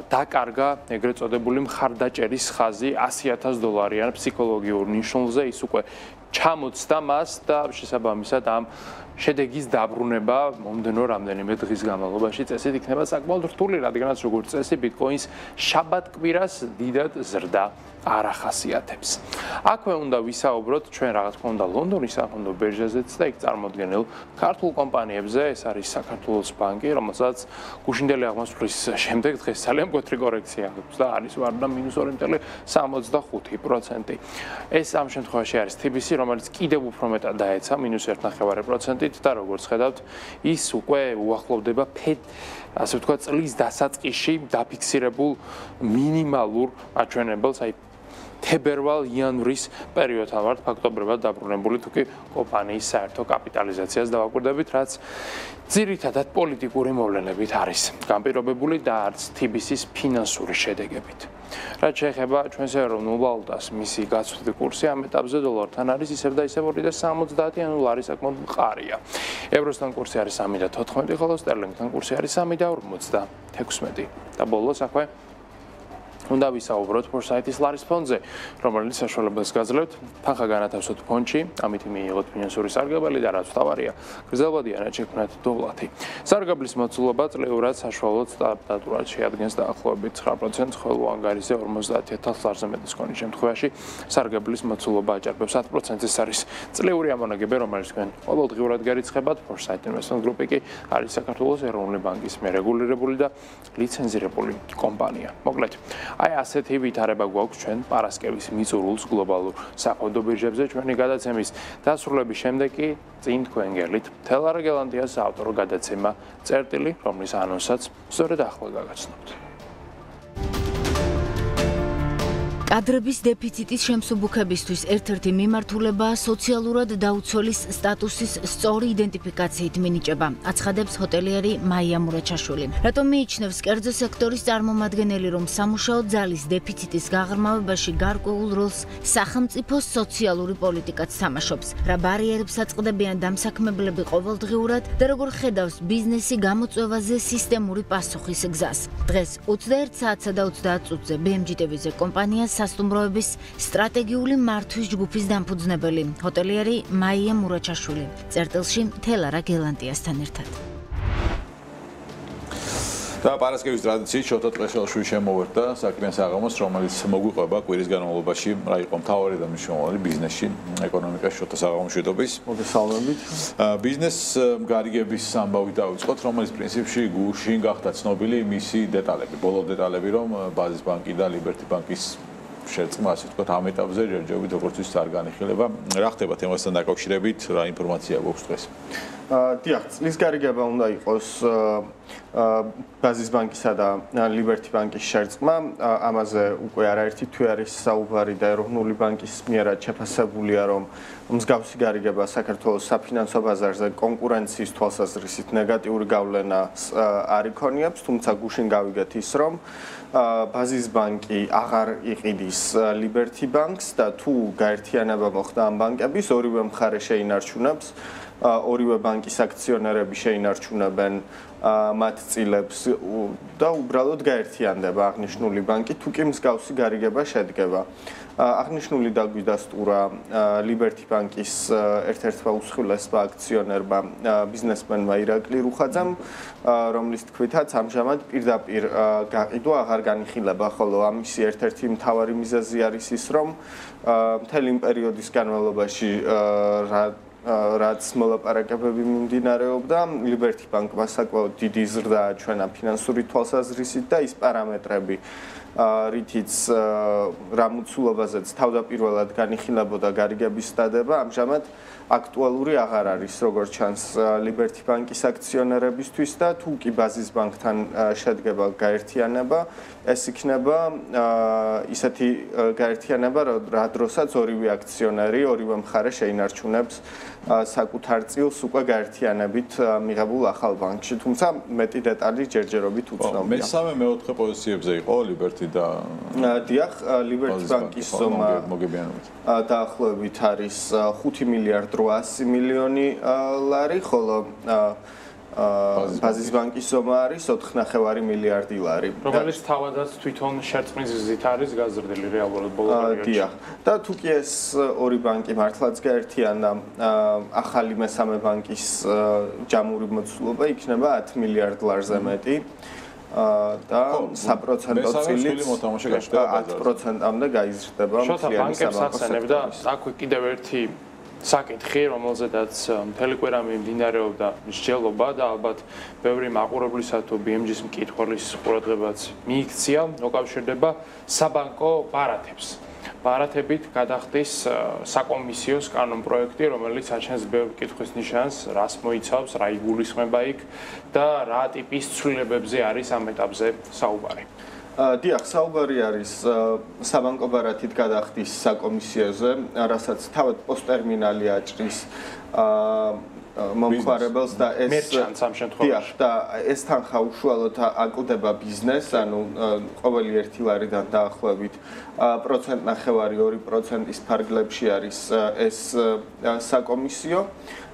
დაკარგა ეგრეთ წოდებული მხარდაჭერის ხაზი $100,000-იან ფსიქოლოგიურ ნიშნულზე, ის უკვე ჩამოწდა მას და შესაბამისად ამ შედეგის დაბრუნება მომდენო რამდენიმე დღის განმავლობაში წესით იქნება საკმაოდ რთული, რადგანაც როგორც წესი ბიტკოინს შაბათ-კვირას დიდად ზრდა არ ახასიათებს. აქვე უნდა ვისაუბროთ ჩვენ რა თქმა უნდა ლონდონის საფონდო ბირჟაზეც და იქ წარმოდგენილ ქართულ კომპანიებზე, ეს არის საქართველოს ბანკი, რომელსაც გუშინდელი აღმასვლის შემდეგ დღეს ძალიან მკვეთრი კორექცია აქვს და არის ვარდა -2.65%. ეს ამ შემთხვევაში არის TBC, რომელიც კიდევ უფრო მეტად დაეცა -1.5%-ით და როგორც ხედავთ, ის უკვე უახლოვდება ასე ვთქვათ წლის დასაწყისში დაფიქსირებულ მინიმალურ აჩვენებელს, აი თებერვალ-იანვრის პერიოდთან ვართ ფაქტობრივად დაბრუნებული, თუკი კომპანიის საერთო კაპიტალიზაციას დავაკვირდებით, რაც ძირითადად პოლიტიკური მოვლენებით არის განპირობებული და არც TBC-ის ფინანსური შედეგებით. რაც შეეხება ჩვენს ეროვნულ ვალუტას, მისი გაცვლითი კურსი ამ ეტაპზე დოლართან არის ისევ და ისევ 2.70, ანუ ლარი საკმაოდ მყარია. ევროსთან კურსი არის 3.14, ხოლო სტერლინგთან კურსი არის 3.56 და ბოლოს აქვე უნდა ვისაუბროთ ფორსაითის ლარის ფონდზე, რომელიც საშუალებას გაძლევთ თანხა განათავსოთ ფონდში, ამით მიიღოთ ფინანსური სარგებელი და რაც თავარია, გრძელვადიანად შექმნათ დოვლათი. სარგებლის მოცულობა წლიურად საშუალოდ სტანდარტულად შეადგენს დაახლოებით 9%, ხოლო ანგარიზე 50,000 ლარზე მეტის ქონის შემთხვევაში სარგებლის მოცულობა აჭარბებს 10%. ეს არის წლიური ამონაგები, რომელიც თქვენ ყოველდღიურად გარიცხებათ. Foresight Investment Group კი არის საქართველოს ეროვნული ბანკის მერეგულირებული და ლიცენზირებული კომპანია. მოკლედ აი ასეთი ვითარება გვაქვს ჩვენ პარასკევის მიწურულს გლობალურ საფონდო ბირჟებზე ჩვენი გადაცემის დასრულების შემდეგ კი წინ თქვენ გელით თელარა გელანდიას ავტორ გადაცემა წერტილი, რომლის ანონსაც სწორედ ახლა გაგაცნობთ. კადრების დეფიციტის შემსუბუქებისთვის ერთ-ერთი მიმართულებაა სოციალურად დაუცველის სტატუსის სწორი იდენტიფიკაციით მინიჭება, აცხადებს ჰოტელიერი მაია მურაჩაშვილი. რატომ მიიჩნევს კერძო სექტორის წარმომადგენელი, რომ სამუშაო ძალის დეფიციტის გაღრმავებაში გარკვეულ როლს სახელმწიფოს სოციალური პოლიტიკაც თამაშობს, რა ბარიერებს აწყდებიან დამსაქმებლები ყოველდღიურად და როგორ ხედავს ბიზნესი გამოწვევაზე სისტემური პასუხის გზას. დღეს 21 საათსა და 30 წუთზე BMG TV-ზე კომპანიას სასტუმროების სტრატეგიული მართვის ჯგუფის დამფუძნებელი, ჰოტელიერი მაია მურაჩაშვილი. წერტილში თელარა გელანდიასთან ერთად. და პარასკევის ტრადიციით შოთა ტყეშელშვილი შემოვერთა საქმიან საღამოს, რომელიც მოგვიყვება კვირის განმავლობაში, რა იყო მთავარი და მნიშვნელოვანი ბიზნესში, ეკონომიკაში შოთა საღამოშვიდობის. მოგესალმებით. ბიზნეს გარიგების ამბავი დავიწყოთ, რომელიც პრინციპში გუშინ გახდა ცნობილი მისი დეტალები, ბოლო დეტალები, რომ ბაზის ბანკი და ლიბერტი ბანკის შერწყმა, ასე ვთქვათ, ამ ეტაპზე ჯერჯერობით როგორც ის არ განიხილება. რა ხდება თემასთან დაკავშირებით, რა ინფორმაცია გვაქვს დღეს? დიახ, წლის გარიგება უნდა იყოს ბაზის ბანკისა და ლიბერტი ბანკის შერწყმა. ამაზე უკვე არაერთი თვე არის საუბარი და ეროვნული ბანკის მიერად შეფასებულია, რომ მსგავსი გარიგება საქართველოს საფინანსო ბაზარზე კონკურენციის თვალსაზრისით ნეგატიური გავლენას არ იქონიებს, თუმცა გუშინ გავიგეთ ის, რომ ბაზის ბანკი აღარ იყიდის ლიბერტი ბანკს და თუ გაერთიანება მოხდა ამ ბანკების, ორივე მხარე შეინარჩუნებს ორივე ბანკის აქციონერები შეინარჩუნებენ მათ წილებს და უბრალოდ გაერთიანდება აღნიშნული ბანკი, თუ კი მსგავსი გარიგება შედგება. აღნიშნული დაგვიდასტურა ლიბერთი ბანკის ერთ-ერთმა უმსხვილესმა აქციონერმა ბიზნესმენმა ირაკლი რუხაძემ, რომლის თქმითაც ამჟამად პირდაპირ გაყიდვა აღარ განიხილება, ხოლო ამისი ერთ-ერთი მთავარი მიზეზი არის ის, რომ მთელი იმ პერიოდის განმავლობაში რაც მოლაპარაკებები მიმდინარეობდა, ლიბერთი ბანკმა საკმაოდ დიდი ზრდა აჩვენა ფინანსური თვალსაზრისით და ის პარამეტრები, რითიც რამ უცვლობაზეც თავდაპირველად განიხილებოდა გარიგების სტადება, ამჟამად აქტუალური აღარ არის, როგორც ჩანს ლიბერთი ბანკის აქციონერებისთვის და თუ კი ბაზის ბანკთან შედგება გაერთიანება, ეს იქნება ისეთი გაერთიანება, რა დროსაც ორივე აქციონერი, ორივე მხარე შეინარჩუნებს საკუთარ წილს უკვე გაერთიანებით მიღებულ ახალ ბანკში, თუმცა მეტი დეტალი ჯერჯერობით უცნობია. მესამე მეოთხე პოზიციებზე იყო ლიბერთი და დიახ, ლიბერთი ბანკის ზომა დაახლოებით არის 5 მილიარდ 800 მილიონი ლარი, ხოლო ბაზის ბანკის ზომა არის 4.5 მილიარდი ლარი. რომელიც თავადაც თვითონ შერწყმის გზით არის გაზრდილი რეალურად ბოლო პერიოდში. დიახ. და თუ კი ეს ორი ბანკი მართლაც გაერთიანდა, ახალი მესამე ბანკის ჯამური მოცულობა იქნება 10 მილიარდ ლარზე მეტი. და საპროცენტო წილიც 10%-ამდე გაიზრდება მთლიანი საბანკო სექტორი. აქვე კიდევ ერთი საკითხი, რომელზედაც მთელი კვირა მიმდინარეობდა მსჯელობა და ალბათ ბევრი მაყურებლისა თუ BMG-ის მკითხველის ყურადღებაც მიიქცია, უკავშირდება საბანკო ბარათებს. ბარათებით გადახდის საკომისიოს კანონპროექტი, რომელიც აჩენს ბევრ კითხვის ნიშანს, რას მოიცავს, რა იგულისხმება იქ და რა ტიპის ცვლილებებზე არის ამ ეტაპზე საუბარი. დიახ, საუბარი არის საბანკო ბარათით გადახდის საკომისიოზე, რასაც თავად პოსტერმინალი აჭრის მომხმარებელს და ეს მერჩანტს ამ შემთხვევაში. და ეს თანხა უშუალოდ აკლდება ბიზნესს, ანუ ყოველი 1 ლარიდან დაახლოებით 1.5-2%-ის ფარგლებში არის ეს საკომისიო.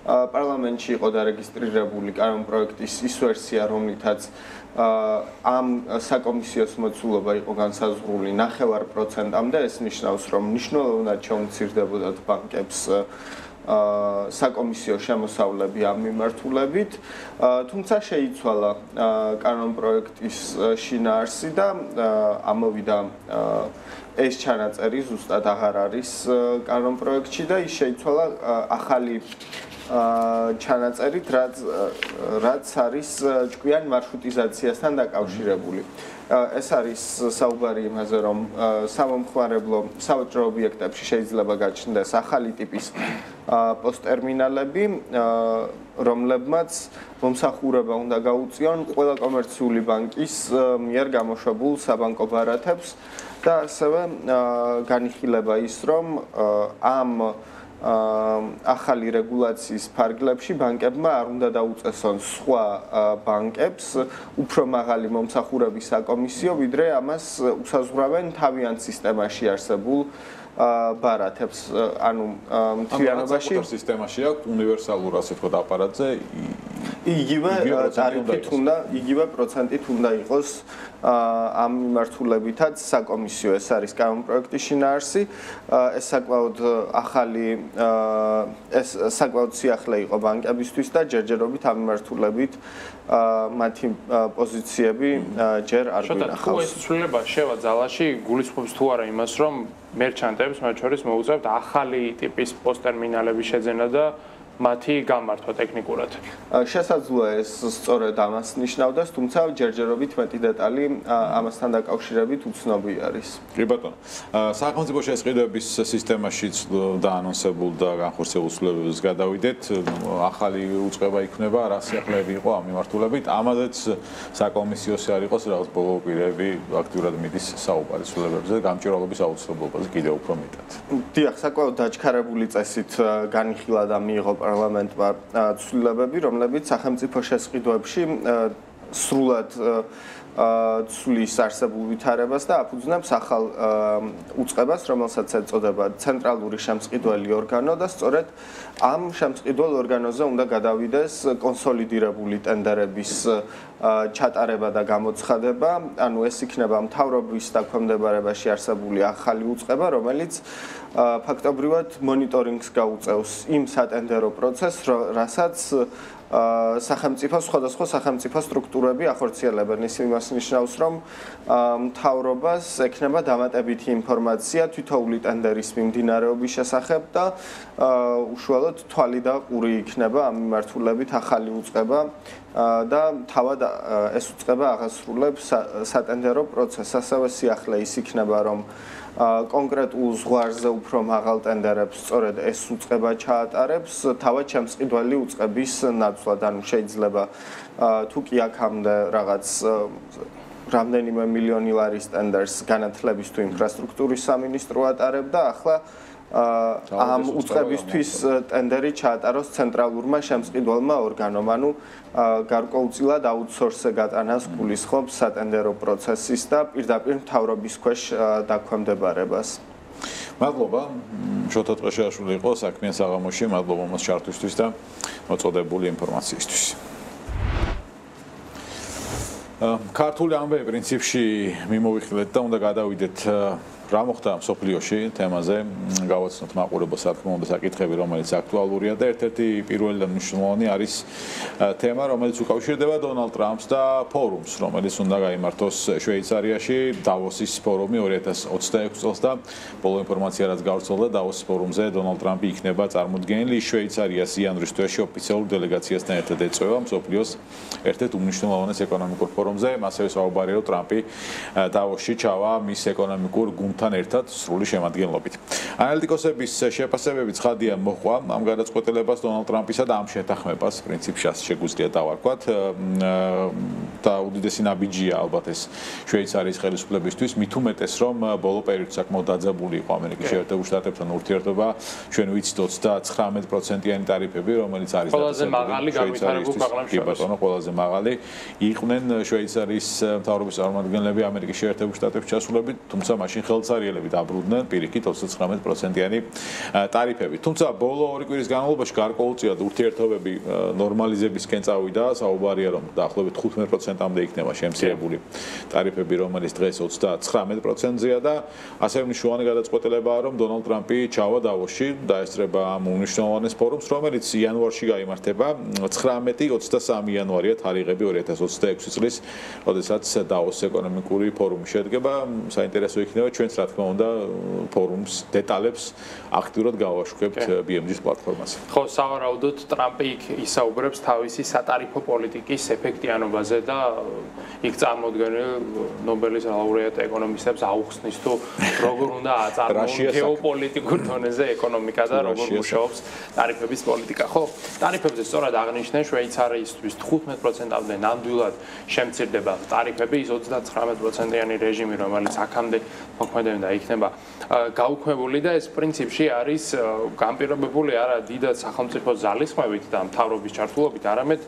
პარლამენტში იყო დარეგისტრირებული კანონპროექტის ის ვერსია, რომლითაც ამ საკომისიოს მოცულობა იყო განსაზღვრული 0.5%-ამდე, ეს ნიშნავს, რომ მნიშვნელოვნად შეუმცირდებოდათ ბანკებს საკომისიო შემოსავლები ამ მიმართულებით, თუმცა შეიცვალა კანონპროექტის შინაარსი და ამოვიდა ეს ჩანაწერი ზუსტად აღარ არის კანონპროექტში და ის შეიცვალა ახალი ჩანაწერით, რაც არის ჭკვიან მარშრუტიზაციასთან დაკავშირებული. ეს არის საუბარი იმაზე, რომ სამომხმარებლო სავაჭრო ობიექტებში შეიძლება გაჩნდეს ახალი ტიპის პოსტერმინალები, რომლებმაც მომსახურება უნდა გაუწიონ ყველა კომერციული ბანკის მიერ გამოშვებულ საბანკო ბარათებს და ასევე განიხილება ის, რომ ამ ახალი რეგულაციის ფარგლებში ბანკებმა არ უნდა დაუწესონ სხვა ბანკებს უფრო მაღალი მომსახურების საკომისიო, ვიდრე ამას უსაზღვრავენ თავიანთ სისტემაში არსებულ ბარათებს, ანუ მთლიანობაში სისტემაში აქვს უნივერსალურ ასე ვთქვათ აპარატზე იგივე ტარიფით უნდა, იგივე პროცენტით უნდა იყოს ამ მიმართულებითაც საკომისიო. ეს არის კანონპროექტის შინაარსი. ეს საკმაოდ ახალი ეს საკმაოდ სიახლე იყო ბანკებისთვის და ჯერჯერობით ამ მიმართულებით მათი პოზიციები ჯერ არ გვინახავს. ეს ცვლილება შევა ძალაში გულისხმობს თუ არა იმას, რომ მერჩანტებს მათ შორის მოუწევთ ახალი ტიპის პოსტერმინალების შეძენა და მათი გამართვა ტექნიკურად. შესაძლოა ეს სწორედ ამას ნიშნავდეს, თუმცა ჯერჯერობით მეტი დეტალი ამასთან დაკავშირებით უცნობი არის. კი ბატონო. სახელმწიფო შესყიდვების სისტემაშიც დაანონსებულ და განხორციელებულ ცვლილებებს გადავიდეთ. ახალი უწყება იქნება, რა სიახლეები იყო ამ მიმართულებით. ამაზეც საკომისიოსი არ იყოს რაღაც ბოლო პირები აქტიურად მიდის საუბარი ცვლილებებზე, გამჭირვალობის აუცილებლობაზე კიდევ უფრო მეტად. დიახ, საკმაოდ დაჩქარებული წესით განიხილა და მიიღო პარლამენტმა ცვლილებები, რომლებიც სახელმწიფო შესყიდვებში სრულად ცვლის არსებულ ვითარებას და აფუძნებს ახალ უწყებას, რომელსაც ეწოდება ცენტრალური შემწყიდველი ორგანო და სწორედ ამ შემწყიდველ ორგანოზე უნდა გადავიდეს კონსოლიდირებული ტენდერების ჩატარება და გამოცხადება, ანუ ეს იქნება მთავრობის დაქვემდებარებაში არსებული ახალი უწყება, რომელიც ფაქტობრივად მონიტორინგს გაუწევს იმ სატენდერო პროცესს, რასაც სხვადასხვა სახელმწიფო სტრუქტურები ახორციელებენ. ის იმას ნიშნავს, რომ მთავრობას ექნება დამატებითი ინფორმაცია თითოეული ტენდერის მიმდინარეობის შესახებ და უშუალოდ თვალი და ყური იქნება ამ მიმართულებით ახალი უწყება და თავად ეს უწყება აღასრულებს სატენდერო პროცესს. ასევე სიახლე ის იქნება, რომ კონკრეტულ ზღვარზე უფრო მაღალ ტენდერებს სწორედ ეს უწყება ჩაატარებს თავად შემწყიდველი უწყების ნაცვლად. ანუ შეიძლება თუ კი აქამდე რაღაც რამდენიმე მილიონი ლარის ტენდერს განათლების თუ ინფრასტრუქტურის სამინისტრო ატარებდა, ახლა ამ უწყებისთვის ტენდერი ჩაატაროს ცენტრალურმა შემწყიდველმა ორგანომ, ანუ გარკვეულწილად აუთსორსზე გატანას გულისხმობს სატენდერო პროცესის და პირდაპირ მთავრობის ქვეშ დაქვემდებარებას. მადლობა, შოთა ტყეშიაშვილი იყო საქმიან საღამოში, მადლობა მას ჩართვისთვის და მოწოდებული ინფორმაციისთვის. ქართული ამბები პრინციპში მიმოვიხილეთ და უნდა გადავიდეთ რა მოხდა მსოფლიოში თემაზე გავაცნოთ მაყურებელს რა თქმა უნდა საკითხები რომელიც აქტუალურია და ერთ-ერთი პირველი და მნიშვნელოვანი არის თემა რომელიც უკავშირდება დონალდ ტრამპს და ფორუმს რომელიც უნდა გაიმართოს შვეიცარიაში დავოსის ფორუმი 2026 წელს და ბოლო ინფორმაცია რაც გავრცელდა დავოსის ფორუმზე დონალდ ტრამპი იქნება წარმოდგენილი შვეიცარიას იანვრის თვეში ოფიციალურ დელეგაციასთან ერთად ეწევა მსოფლიოს ერთ-ერთ უმნიშვნელოვანეს ეკონომიკურ ფორუმზე ასევე საუბარია რომ ტრამპი დავოსში ჩავა მის ეკონომიკურ თან ერთად სრული შემადგენლობით. ანალიტიკოსების შეფასებები ცხადია მოყვა ამ გადაწყვეტილებას დონალდ ტრამპისა და ამ შეთანხმებას პრინციპში შეგვიძლია დავარქვათ და უდიდესი ნაბიჯია ალბათ ეს შვეიცარიის ხელისუფლებისთვის მით უმეტეს რომ ბოლო პერიოდში საკმაოდ დაძაბული იყო ამერიკის შეერთებულ შტატებთან ურთიერთობა ჩვენ ვიცით 39%-იანი ტარიფები რომელიც არის ყველაზე მაღალი განვითარებულ ქვეყნებში ყველაზე მაღალი იყვნენ შვეიცარიის მთავრობის წარმომადგენლები ამერიკის შეერთებულ შტატებში ჩასულებით თუმცა მაშინ ხელმძღვანელები დაბრუნდნენ პირიქით 39%-იანი ტარიფები. თუმცა ბოლო 2 კვირის განმავლობაში გარკვეულწილად ურთიერთობები ნორმალიზებისკენ წავიდა, საუბარია რომ დაახლოებით 15%-მდე იქნება შემცირებული ტარიფები, რომელიც დღეს 39%-ზეა და ასევე მნიშვნელოვანი გადაწყვეტილებაა, რომ დონალდ ტრამპი ჩავა დავოსში და ესწრება ამ უმნიშვნელოვანეს ფორუმს, რომელიც იანვარში გაიმართება. 19-23 იანვარია თარიღები 2026 წლის, როდესაც დავოსის ეკონომიკური ფორუმი შედგება. საინტერესო იქნება ჩვენც რა თქმა უნდა ფორუმს დეტალებს აქტიურად გავაშუქებთ BMG-ის პლატფორმაზე. ხო, სავარაუდოდ ტრამპი ისაუბრებს თავისი სატარიფო პოლიტიკის ეფექტიანობაზე და იქ წარმოდგენილ ნობელის ლაურეატ ეკონომისტებს აუხსნის თუ როგორ უნდა აწარმოონ გეოპოლიტიკურ დონეზე ეკონომიკა და როგორ მუშაობს ტარიფების პოლიტიკა. ხო, ტარიფებზე სწორად აღნიშნე შვეიცარიისთვის 15%-მდე ნამდვილად შემცირდება ტარიფები, ის 39%-იანი რეჟიმი, რომელიც აქამდე მოქმედებდა იქნება გაუქმებული და ეს პრინციპში არის განპირობებული არა დიდად სახელმწიფო ძალისხმევით და მთავრობის ჩართულობით, არამედ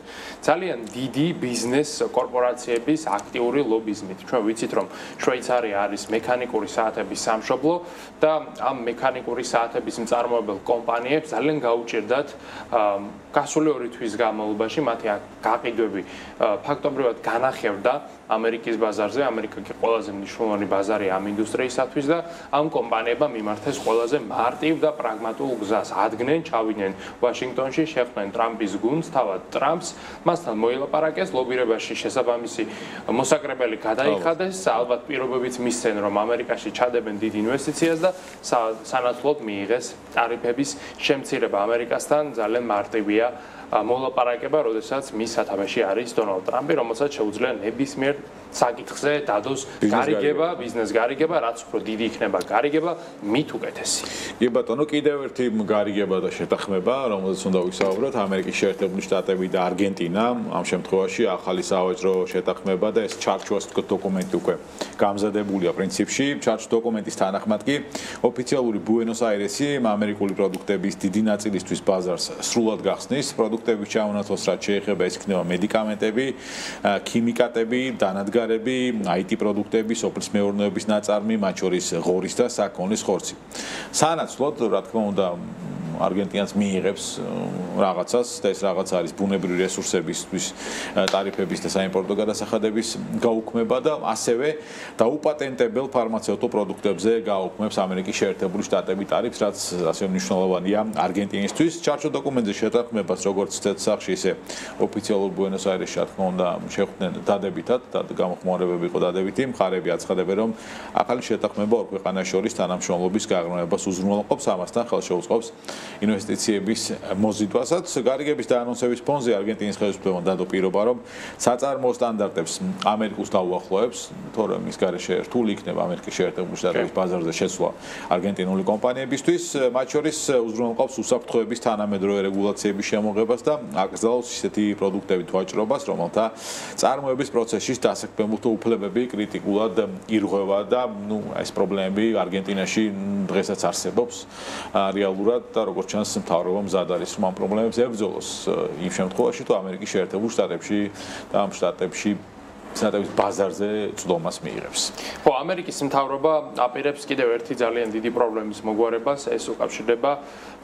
ძალიან დიდი ბიზნეს კორპორაციების აქტიური ლობიზმით. ჩვენ ვიცით, რომ შვეიცარია არის მექანიკური საათების სამშობლო და ამ მექანიკური საათების მწარმოებელ კომპანიებს ძალიან გაუჭირდათ გასული 2 თვის განმავლობაში მათი გაყიდვები ფაქტობრივად განახევდა ამერიკის ბაზარზე. ამერიკა კი ყველაზე მნიშვნელოვანი ბაზარია ამ ინდუსტრიისათვის და ამ კომპანიებმა მიმართეს ყველაზე მარტივ და პრაგმატულ გზას. ადგენენ, ჩავიდნენ ვაშინგტონში, შეხვდნენ ტრამპის გუნდს, თავად ტრამპს, მასთან მოილაპარაკეს, ლობირებაში შესაბამისი მოსაკრებელი გადაიხადეს, ალბათ პირობებიც მისცენ, რომ ამერიკაში ჩადებენ დიდ ინვესტიციას და სანაცვლოდ მიიღეს ტარიფების შემცირება. ამერიკასთან ძალიან მარტივია მოლაპარაკება, როდესაც მის სათავეში არის დონალდ ტრამპი, რომელსაც შეუძლია ნებისმიერ საკითხზე დადოს გარიგება, ბიზნეს გარიგება, რაც უფრო დიდი იქნება გარიგება, მით უკეთესი. კი ბატონო, კიდევ ერთი გარიგება და შეთანხმება, რომელზეც უნდა ვისაუბროთ, ამერიკის შეერთებული შტატები და არგენტინა, ამ შემთხვევაში ახალი სავაჭრო შეთანხმება და ეს ჩარჩოს დოკუმენტი უკვე გამზადებულია პრინციპში. ჩარჩოს დოკუმენტის თანახმად კი ოფიციალური ბუენოს-აირესი ამერიკული პროდუქტების დიდი ნაწილისთვის ბაზარს სრულად გახსნის, პროდუქტების ჩამონათვალს რაც შეეხება ეს იქნება მედიკამენტები, ქიმიკატები, დანადგარი სიგარები, IT პროდუქტები, სოფლის მეურნეობის ნაწარმი, მათ შორის ღორის და საქონლის ხორცი. სანაცვლოდ, რა თქმა უნდა, არგენტინას მიიღებს რაღაცას და ეს რაღაც არის ბუნებრივი რესურსებისთვის ტარიფების და საიმპორტო გადასახადების გაუქმება და ასევე დაუპატენტებელ ფარმაცევტულ პროდუქტებზე გაუქმებს ამერიკის შეერთებული შტატები ტარიფს, რაც ასე მნიშვნელოვანია არგენტინისთვის. ჩარჩო დოკუმენტზე შეთანხმებას როგორც ცეცხლსახში, ისე ოფიციალურ ბუენოს-აირესში, რა თქმა უნდა, შეხვდნენ დადებითად და გამოხმაურებები იყო დადებითი. მხარეები აცხადებენ, რომ ახალი შეთანხმება ორ ქვეყანას შორის თანამშრომლობის გაღრმავებას უზრუნველყოფს, ამასთან ხელშეუწყობს ინვესტიციების მოზიდვასაც. გარიგების დაანონსების ფონზე არგენტინის ხელისუფლებამ დადო პირობა, რომ საწარმოო სტანდარტებს ამერიკას დაუახლოვებს, თორემ ის გარეშე რთული იქნება ამერიკის შეერთებული შტატების ბაზარზე შეცვლა არგენტინული კომპანიებისთვის, მათ შორის უზრუნველყოფს უსაფრთხოების თანამედროვე რეგულაციების შემოღებას და აკრძალავს ისეთი პროდუქტებით ვაჭრობას, რომელთა წარმოების პროცესში დასაქმებულთა უფლებები კრიტიკულად ირღვევა და ეს პრობლემები არგენტინაში დღესაც არსებობს რეალურად და როგორც ჩანს მთავრობა მზად არის რომ ამ პრობლემებს ებრძოლოს იმ შემთხვევაში თუ ამერიკის შეერთებულ შტატებში და ამ შტატებში შტატების ბაზარზე წვდომას მიიღებს. ხო, ამერიკის მთავრობა აპირებს კიდევ ერთი ძალიან დიდი პრობლემის მოგვარებას, ეს უკავშირდება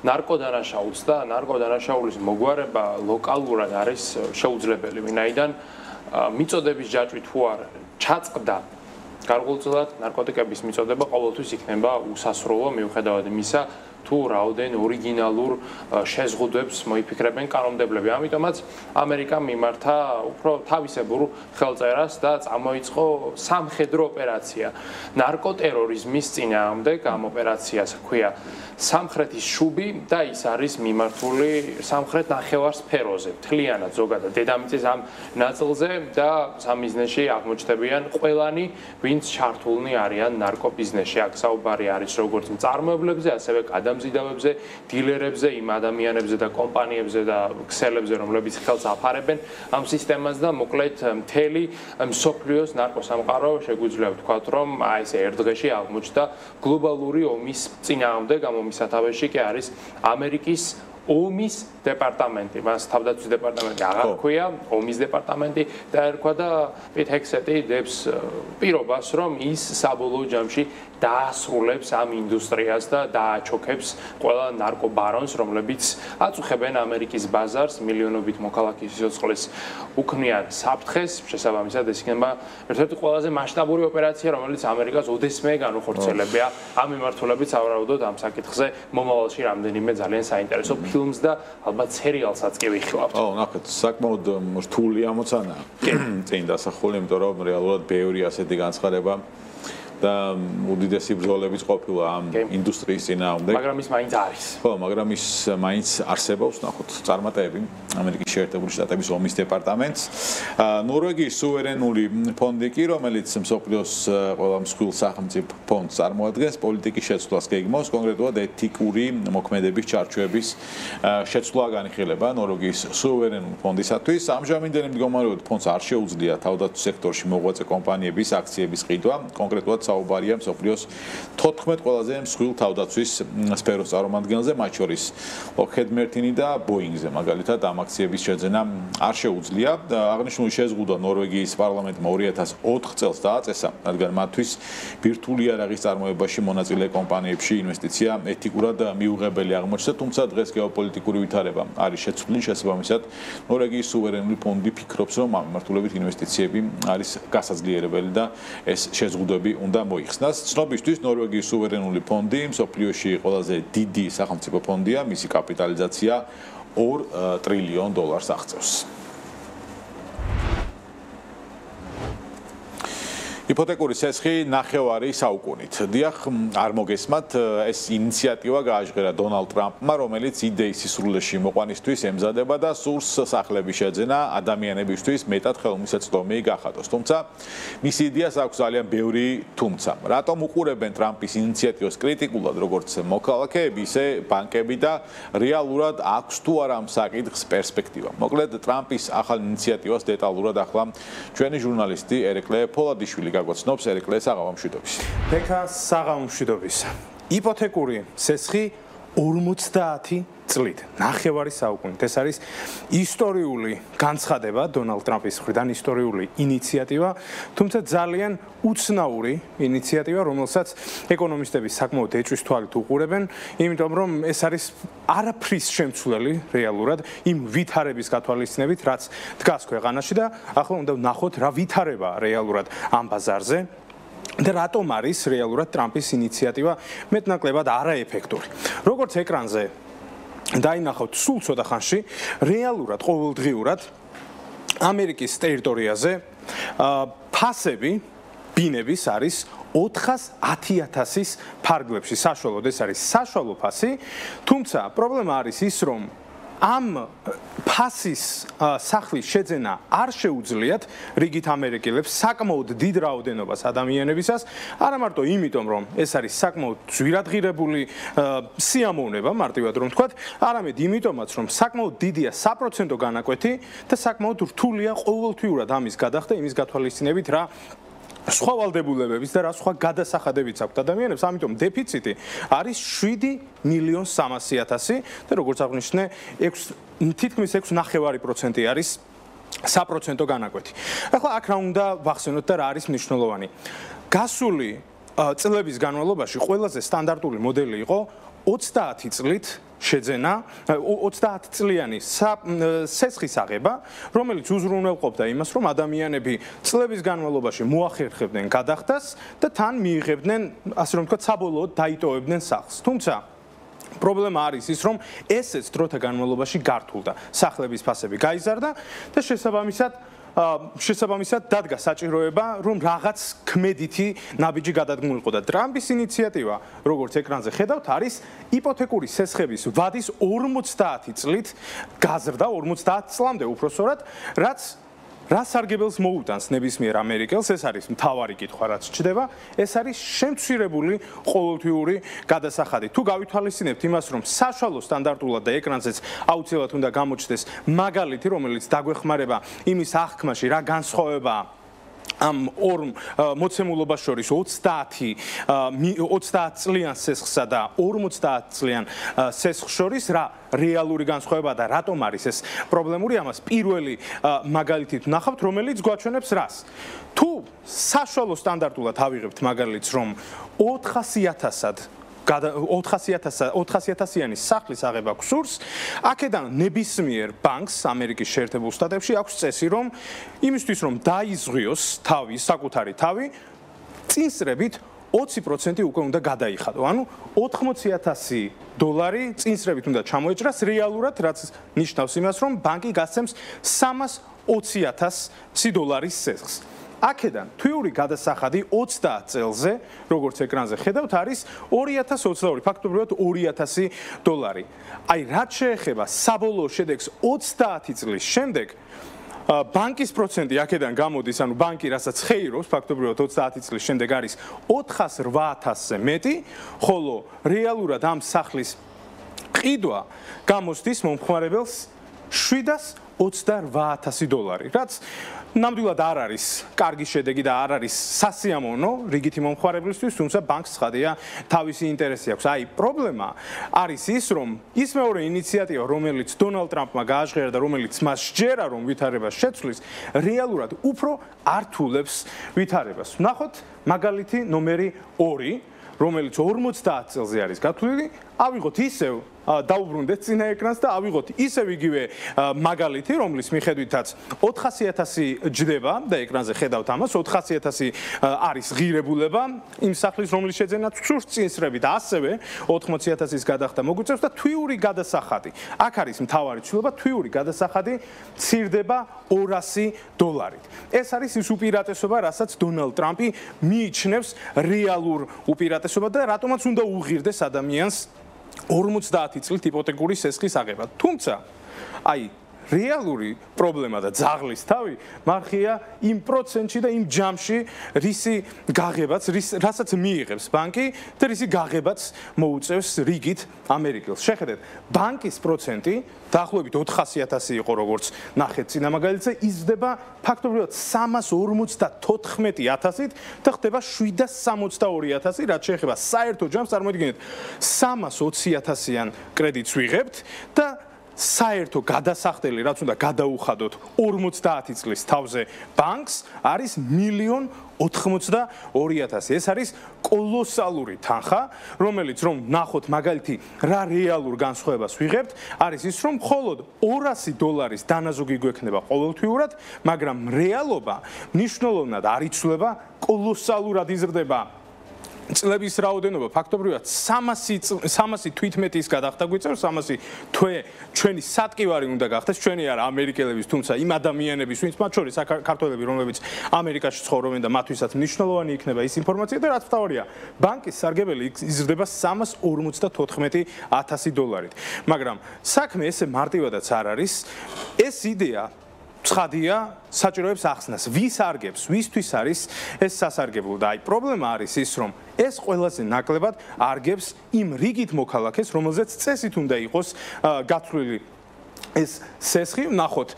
ნარკოდანაშაულს და ნარკოდანაშაულის მოგვარება ლოკალურად არის შეუძლებელი, ვინაიდან მიწოდების ჯაჭვი თუ არ ჩაწყდა გარკვეულწილად ნარკოტიკების მიწოდება ყოველთვის იქნება უსასრულო მიუხედავად იმისა თუ რაოდენ ორიგინალურ შეზღუდვებს მოიფიქრებენ კანონმდებლები. ამიტომაც ამერიკამ მიმართა უფრო თავისებურ ხელწერას და წამოიწყო სამხედრო ოპერაცია ნარკოტერორიზმის წინააღმდეგ. ამ ოპერაციას ჰქვია სამხრეთის შუბი და ის არის მიმართული სამხრეთ ნახევარსფეროზე. მთლიანად ზოგადად დედამიწის ამ ნაწილზე და სამიზნეში აღმოჩნდებიან ყველანი, ვინც ჩართულნი არიან ნარკობიზნესში. აქ საუბარი არის როგორც მწარმოებლებზე, ასევე გადამზიდავებზე, დილერებზე, იმ ადამიანებზე და კომპანიებზე და ქსელებზე, რომლებიც ხელს აფარებენ ამ სისტემას და მოკლედ მთელი მსოფლიოს ნარკოსამყარო შეგვიძლია ვთქვათ, რომ ესე ერთ დღეში აღმოჩნდა გლობალური ომის წინააღმდეგ. ამ ომის სათავეში კი არის ამერიკის ომის დეპარტამენტი, მას თავდაცვის დეპარტამენტი აღარ ჰქვია, ომის დეპარტამენტი დაერქვა და პიტ ჰექსეტი დებს პირობას, რომ ის საბოლოო ჯამში დაასრულებს ამ ინდუსტრიას და დააჩოქებს ყველა ნარკობარონს, რომლებიც აწუხებენ ამერიკის ბაზარს, მილიონობით მოქალაქის სიცოცხლის უქმნიან საფრთხეს. შესაბამისად, ეს იქნება ერთ-ერთი ყველაზე მასშტაბური ოპერაცია, რომელიც ამერიკას ოდესმე განუხორციელებია. ამ მიმართულებით სავარაუდოდ ამ საკითხზე მომავალში რამდენიმე ძალიან საინტერესო ფილმს და ალბათ სერიალსაც კი ვიხილავთ. ნახეთ, საკმაოდ რთული ამოცანაა წინ დასახული, იმიტომ რომ რეალურად ბევრი ასეთი განცხადება და უდიდესი ბრძოლებიც ყოფილა ამ ინდუსტრიის წინააღმდეგ. მაგრამ ის მაინც არის. ხო, მაგრამ ის მაინც არსებობს, ნახოთ, წარმატებები ამერიკის შეერთებული შტატების ომის დეპარტამენტს. ნორვეგიის სუვერენული ფონდი კი, რომელიც მსოფლიოს ყველა მსხვილ სახელმწიფო ფონდს წარმოადგენს, პოლიტიკის შეცვლას გეგმავს, კონკრეტულად ეთიკური მოქმედების ჩარჩოების შეცვლა განიხილება ნორვეგიის სუვერენული ფონდისათვის. ამჟამინდელი მდგომარეობით ფონდს არ შეუძლია თავდაცვის სექტორში მოღვაწე კომპანიების აქციების ყიდვა, კონკრეტულად საუბარია მსოფლიოს 14 ყველაზე მსხვილ თავდაცვის სფეროს წარმომადგენელზე, მათ შორის Lockheed Martin და Boeing-ზე. მაგალითად, ამ აქციების შეძენა არ შეუძლია. აღნიშნული შეზღუდვა ნორვეგიის პარლამენტმა 2004 წელს დააწესა, რადგან მათთვის ბირთვული იარაღის წარმოებაში მონაწილე კომპანიებში ინვესტიცია ეთიკურად მიუღებელი აღმოჩნდა, თუმცა დღეს გეოპოლიტიკური ვითარება არის შეცვლილი, შესაბამისად, ნორვეგიის სუვერენული ფონდი ფიქრობს, რომ ამ მიმართულებით ინვესტიციები არის გასაძლიერებელი და ეს შეზღუდვები უნდა მოიხსნას. ცნობისთვის, ნორვეგიის სუვერენული ფონდი მსოფლიოში ყველაზე დიდი სახელმწიფო ფონდია, მისი კაპიტალიზაცია $2 ტრილიონ აღწევს. იპოთეკური სესხი ნახევარი საუკუნით. დიახ, არ მოგესმათ, ეს ინიციატივა გააჟღერა დონალდ ტრამპმა, რომელიც იდეის სისრულეში მოყვანისთვის ემზადება და სურს სახლების შეძენა ადამიანებისთვის მეტად ხელმისაწვდომი გახადოს. თუმცა, მისი იდეას აქვს ძალიან ბევრი თუმცა. რატომ უყურებენ ტრამპის ინიციატივას კრიტიკულად, როგორც მოქალაქეები, ისე ბანკები და რეალურად აქვს თუ არა ამ საკითხს პერსპექტივა. მოკლედ, ტრამპის ახალ ინიციატივას დეტალურად ახლა ჩვენი ჟურნალისტი ერეკლე ფოლადიშვილი გაგოცნობს. ერეკლე, საღამომშვიდობის. ფექა, საღამომშვიდობის. იპოთეკური სესხი 50 წლით, ნახევარი საუკუნით. ეს არის ისტორიული განცხადება დონალდ ტრამპის მხრიდან, ისტორიული ინიციატივა, თუმცა ძალიან უცნაური ინიციატივა, რომელსაც ეკონომისტები საკმაოდ ეჭვის თვალით უყურებენ, იმიტომ რომ ეს არის არაფრის შემცვლელი რეალურად იმ ვითარების გათვალისწინებით, რაც დგას ქვეყანაში და ახლა უნდა ვნახოთ რა ვითარება რეალურად ამ ბაზარზე. და რატომ არის რეალურად ტრამპის ინიციატივა მეტნაკლებად არაეფექტური. როგორც ეკრანზე დაინახავთ სულ ცოტა ხანში, რეალურად ყოველდღიურად ამერიკის ტერიტორიაზე ფასები ბინების არის 410,000-ის ფარგლებში საშუალოდ ეს არის საშუალო ფასი, თუმცა პრობლემა არის ის, რომ ამ ფასის სახლის შეძენა არ შეუძლიათ რიგით ამერიკელებს საკმაოდ დიდ რაოდენობას ადამიანებისას, არა მარტო იმიტომ, რომ ეს არის საკმაოდ ძვირადღირებული სიამოვნება, მარტივად რომ ვთქვათ, არამედ იმიტომაც, რომ საკმაოდ დიდია საპროცენტო განაკვეთი და საკმაოდ რთულია ყოველთვიურად ამის გადახდა, იმის გათვალისწინებით, რა სხვა ვალდებულებების და რა სხვა გადასახადებიც აქვს ადამიანებს, ამიტომ დეფიციტი არის 7,300,000 და როგორც აღნიშნე, თითქმის 6,9% არის საპროცენტო განაკვეთი. ახლა აქ რა უნდა ვახსენოთ და რა არის მნიშვნელოვანი? გასული წლების განმავლობაში ყველაზე სტანდარტული მოდელი იყო 30 წლით შეძენა 30 წლიანი სესხის აღება, რომელიც უზრუნველყოფდა იმას, რომ ადამიანები წლების განმავლობაში მოახერხებდნენ გადახდას და თან მიიღებდნენ, ასე რომ ვთქვათ, საბოლოოდ დაიტოვებდნენ სახლს. თუმცა პრობლემა არის ის, რომ ესეც დროთა განმავლობაში გართულდა. სახლების ფასები გაიზარდა და შესაბამისად დადგა საჭიროება, რომ რაღაც ქმედითი ნაბიჯი გადადგმულიყო და ტრამპის ინიციატივა, როგორც ეკრანზე ხედავთ, არის იპოთეკური სესხების ვადის 50 წლით გაზრდა, 50 წლამდე უпроსორად, რა სარგებელს მოუტანს ნებისმიერ ამერიკელს, ეს არის მთავარი კითხვა, რაც ჩდება, ეს არის შემცირებული ყოველთვიური გადასახადი. თუ გავითვალისწინებთ იმას, რომ საშუალო სტანდარტულად და ეკრანზეც აუცილებლად უნდა გამოჩნდეს მაგალითი, რომელიც დაგვეხმარება იმის აღქმაში, რა განსხვავებაა ამ ორ მოცემულობას შორის 30 წლიან სესხსა და 50 წლიან სესხს შორის რა რეალური განსხვავებაა და რატომ არის ეს პრობლემური, ამას პირველი მაგალითით ვნახავთ, რომელიც გვაჩვენებს რას. თუ საშუალო სტანდარტულად ავიღებთ მაგალითს, რომ 400,000-იანი სახლის აღება გსურს, აქედან ნებისმიერ ბანკს ამერიკის შეერთებულ შტატებში აქვს წესი, რომ იმისთვის რომ დაიზღვიოს საკუთარი თავი, წინსრებით 20% უკვე უნდა გადაიხადო. ანუ 80,000 დოლარი წინსრებით უნდა ჩამოეჭრას რეალურად, რაც ნიშნავს იმას, რომ ბანკი გასცემს 320,000 დოლარის სესხს. აქედან თვიური გადასახადი 30 წელზე, როგორც ეკრანზე ხედავთ, არის 2022, ფაქტობრივად 2,000 დოლარი. აი, რაც შეეხება საბოლოო შედეგს 30 წლის შემდეგ, ბანკის პროცენტი აქედან გამოდის, ანუ ბანკი რასაც ხეირობს, ფაქტობრივად 30 წლის შემდეგ არის 408,000-ზე მეტი, ხოლო რეალურად ამ სახლის ყიდვა გამოსდის მომხმარებელს 728,000 დოლარი, რაც ნამდვილად არ არის კარგი შედეგი და არ არის სასიამოვნო რიგითი მომხმარებლისთვის, თუმცა ბანკს ცხადია თავისი ინტერესი აქვს. აი, პრობლემა არის ის, რომ ის მეორე ინიციატივა, რომელიც დონალდ ტრამპმა გააჟღერა და რომელიც მას სჯერა, რომ ვითარებას შეცვლის, რეალურად უფრო ართულებს ვითარებას. ვნახოთ მაგალითი ნომერი 2, რომელიც 50 წელზე არის გათვლილი, ავიღოთ ისევ დაუბრუნდეთ წინა ეკრანს და ავიღოთ ისევ იგივე მაგალითი, რომლის მიხედვითაც 400,000 ჯდება და ეკრანზე ხედავთ ამას, 400,000 არის ღირებულება იმ სახლის, რომლის შეძენაც გსურს წინსრებით, ასევე 80,000-ის გადახდა მოგვიწევს და თვიური გადასახადი. აქ არის მთავარი ცვლილება, თვიური გადასახადი მცირდება 200 დოლარით. ეს არის ის უპირატესობა, რასაც დონალდ ტრამპი მიიჩნევს რეალურ უპირატესობად და რატომაც უნდა უღირდეს ადამიანს 50 წლით იპოთეკური სესხის აღება. თუმცა, აი, რეალური პრობლემა და ძაღლის თავი მარხია იმ პროცენტში და იმ ჯამში, რისი გაღებაც, რასაც მიიღებს ბანკი და რისი გაღებაც მოუწევს რიგით ამერიკელს. შეხედეთ, ბანკის პროცენტი დაახლოებით 400.000 იყო როგორც ნახეთ წინა მაგალითზე, იზრდება ფაქტობრივად 354.000-ით და ხდება 762.000, რაც შეეხება საერთო ჯამს, წარმოიდგინეთ 320.000-იან კრედიტს ვიღებთ და საერთო გადასახდელი, რაც უნდა გადაუხადოთ 50 წლის თავზე ბანკს, არის 1,82,000. ეს არის კოლოსალური თანხა, რომელიც რომ ნახოთ მაგალითი რა რეალურ განსხვავებას ვიღებთ, არის ის რომ მხოლოდ $200 დანაზოგი გვექნება ყოველთვიურად, მაგრამ რეალობა მნიშვნელოვნად არ იცვლება, კოლოსალურად იზრდება წლების რაოდენობა ფაქტობრივად 300 თვითმეტის გადახდა გვიწევს 300 თვე ჩვენი სატკივარი უნდა გახდეს ჩვენი არა ამერიკელების თუმცა იმ ადამიანების ვინც მათ შორის საქართველები რომლებიც ამერიკაში ცხოვრობენ და მათთვისაც მნიშვნელოვანი იქნება ის ინფორმაცია და რაც თავარია ბანკის სარგებელი იზრდება $354,000-ით მაგრამ საქმე ესე მარტივადაც არ არის ეს იდეა ცხადია საჭიროებს ახსნას ვის არგებს ვისთვის არის ეს სასარგებლო და აი პრობლემა არის ის რომ ეს ყველაზე ნაკლებად არგებს იმ რიგით მოქალაქეს რომელზეც წესით უნდა იყოს გათვლილი ეს სესხი ნახოთ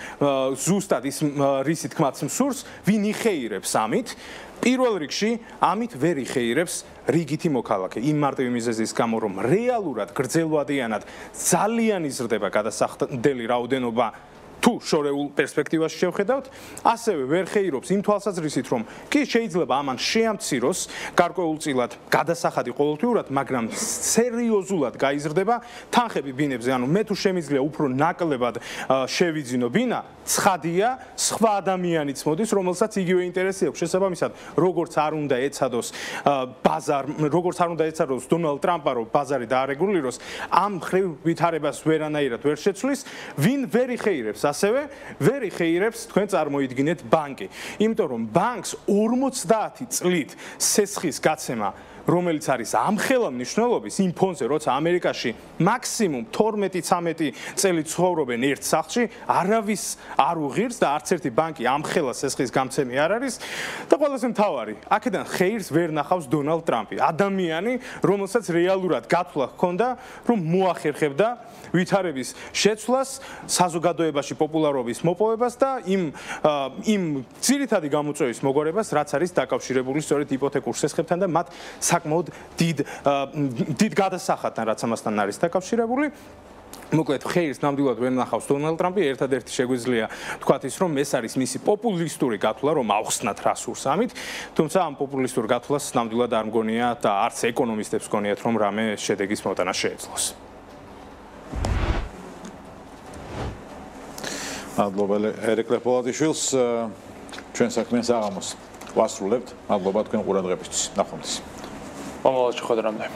ზუსტად ის რისი თქმაც მსურს ვინ იხეირებს ამით პირველ რიგში ამით ვერ იხეირებს რიგითი მოქალაქე იმ მარტივი მიზეზის გამო რომ რეალურად გრძელვადიანად ძალიან იზრდება გადასახდელი რაოდენობა თუ შორეულ პერსპექტივაში შევხედავთ, ასევე ვერ ხეირობს იმ თვალსაზრისით, რომ კი შეიძლება ამან შეამციროს გარკვეულწილად გადასახადი ყოველთვიურად, მაგრამ სერიოზულად გაიზრდება თანხები ბინებზე, ანუ მე თუ შემიძლია უფრო ნაკლებად შევიძინო ბინა, ცხადია, სხვა ადამიანიც მოდის, რომელსაც იგივე ინტერესი აქვს. შესაბამისად, როგორც არ უნდა ეცადოს როგორც არ უნდა ეცადოს დონალდ ტრამპმა, რომ ბაზარი დაარეგულიროს, ამ ხრივ ვითარებას ვერანაირად ვერ შეცვლის, ვინ ვერ იხეირებს ასევე ვერ იხეირებს თქვენ წარმოიდგინეთ ბანკი. იმიტომ რომ ბანკს 50 წლით სესხის გაცემა რომელიც არის ამხელა მნიშვნელობის იმ ფონზე, როცა ამერიკაში მაქსიმუმ 12-13 წელი ცხოვრობენ ერთ სახლში, არავის არ უღირს და არც ერთი ბანკი ამხელა სესხის გამცემი არ არის და ყველაზე მთავარი, აქედან ხეირს ვერ ნახავს დონალდ ტრამპი. ადამიანი, რომელსაც რეალურად გათვლა ჰქონდა, რომ მოახერხებდა ვითარების შეცვლას, საზოგადოებაში პოპულარობის მოპოვებას და იმ ძირითადი გამოწვევის მოგორებას, რაც არის დაკავშირებული სწორედ იპოთეკურ სესხებთან და მათ საკმაოდ დიდ გადასახადთან, რაც ამასთან არის დაკავშირებული. მოკლედ ხეირს ნამდვილად ვერ ნახავს დონალდ ტრამპი, ერთადერთი შეგვიძლია თქვათ ის, რომ ეს არის მისი პოპულისტური გათვლა, რომ ავხსნათ რა სურს ამით, თუმცა ამ პოპულისტურ გათვლას ნამდვილად არ მგონია და არც ეკონომისტებს გონიათ, რომ რამე შედეგის მოტანა შეეძლოს. მადლობა ერეკლე პოლატიშვილს, ჩვენ საქმეს აღამოს ვასრულებთ. მადლობა თქვენ ყურადღებისთვის. ნახვამდის. მომავალში ხვედრამდე.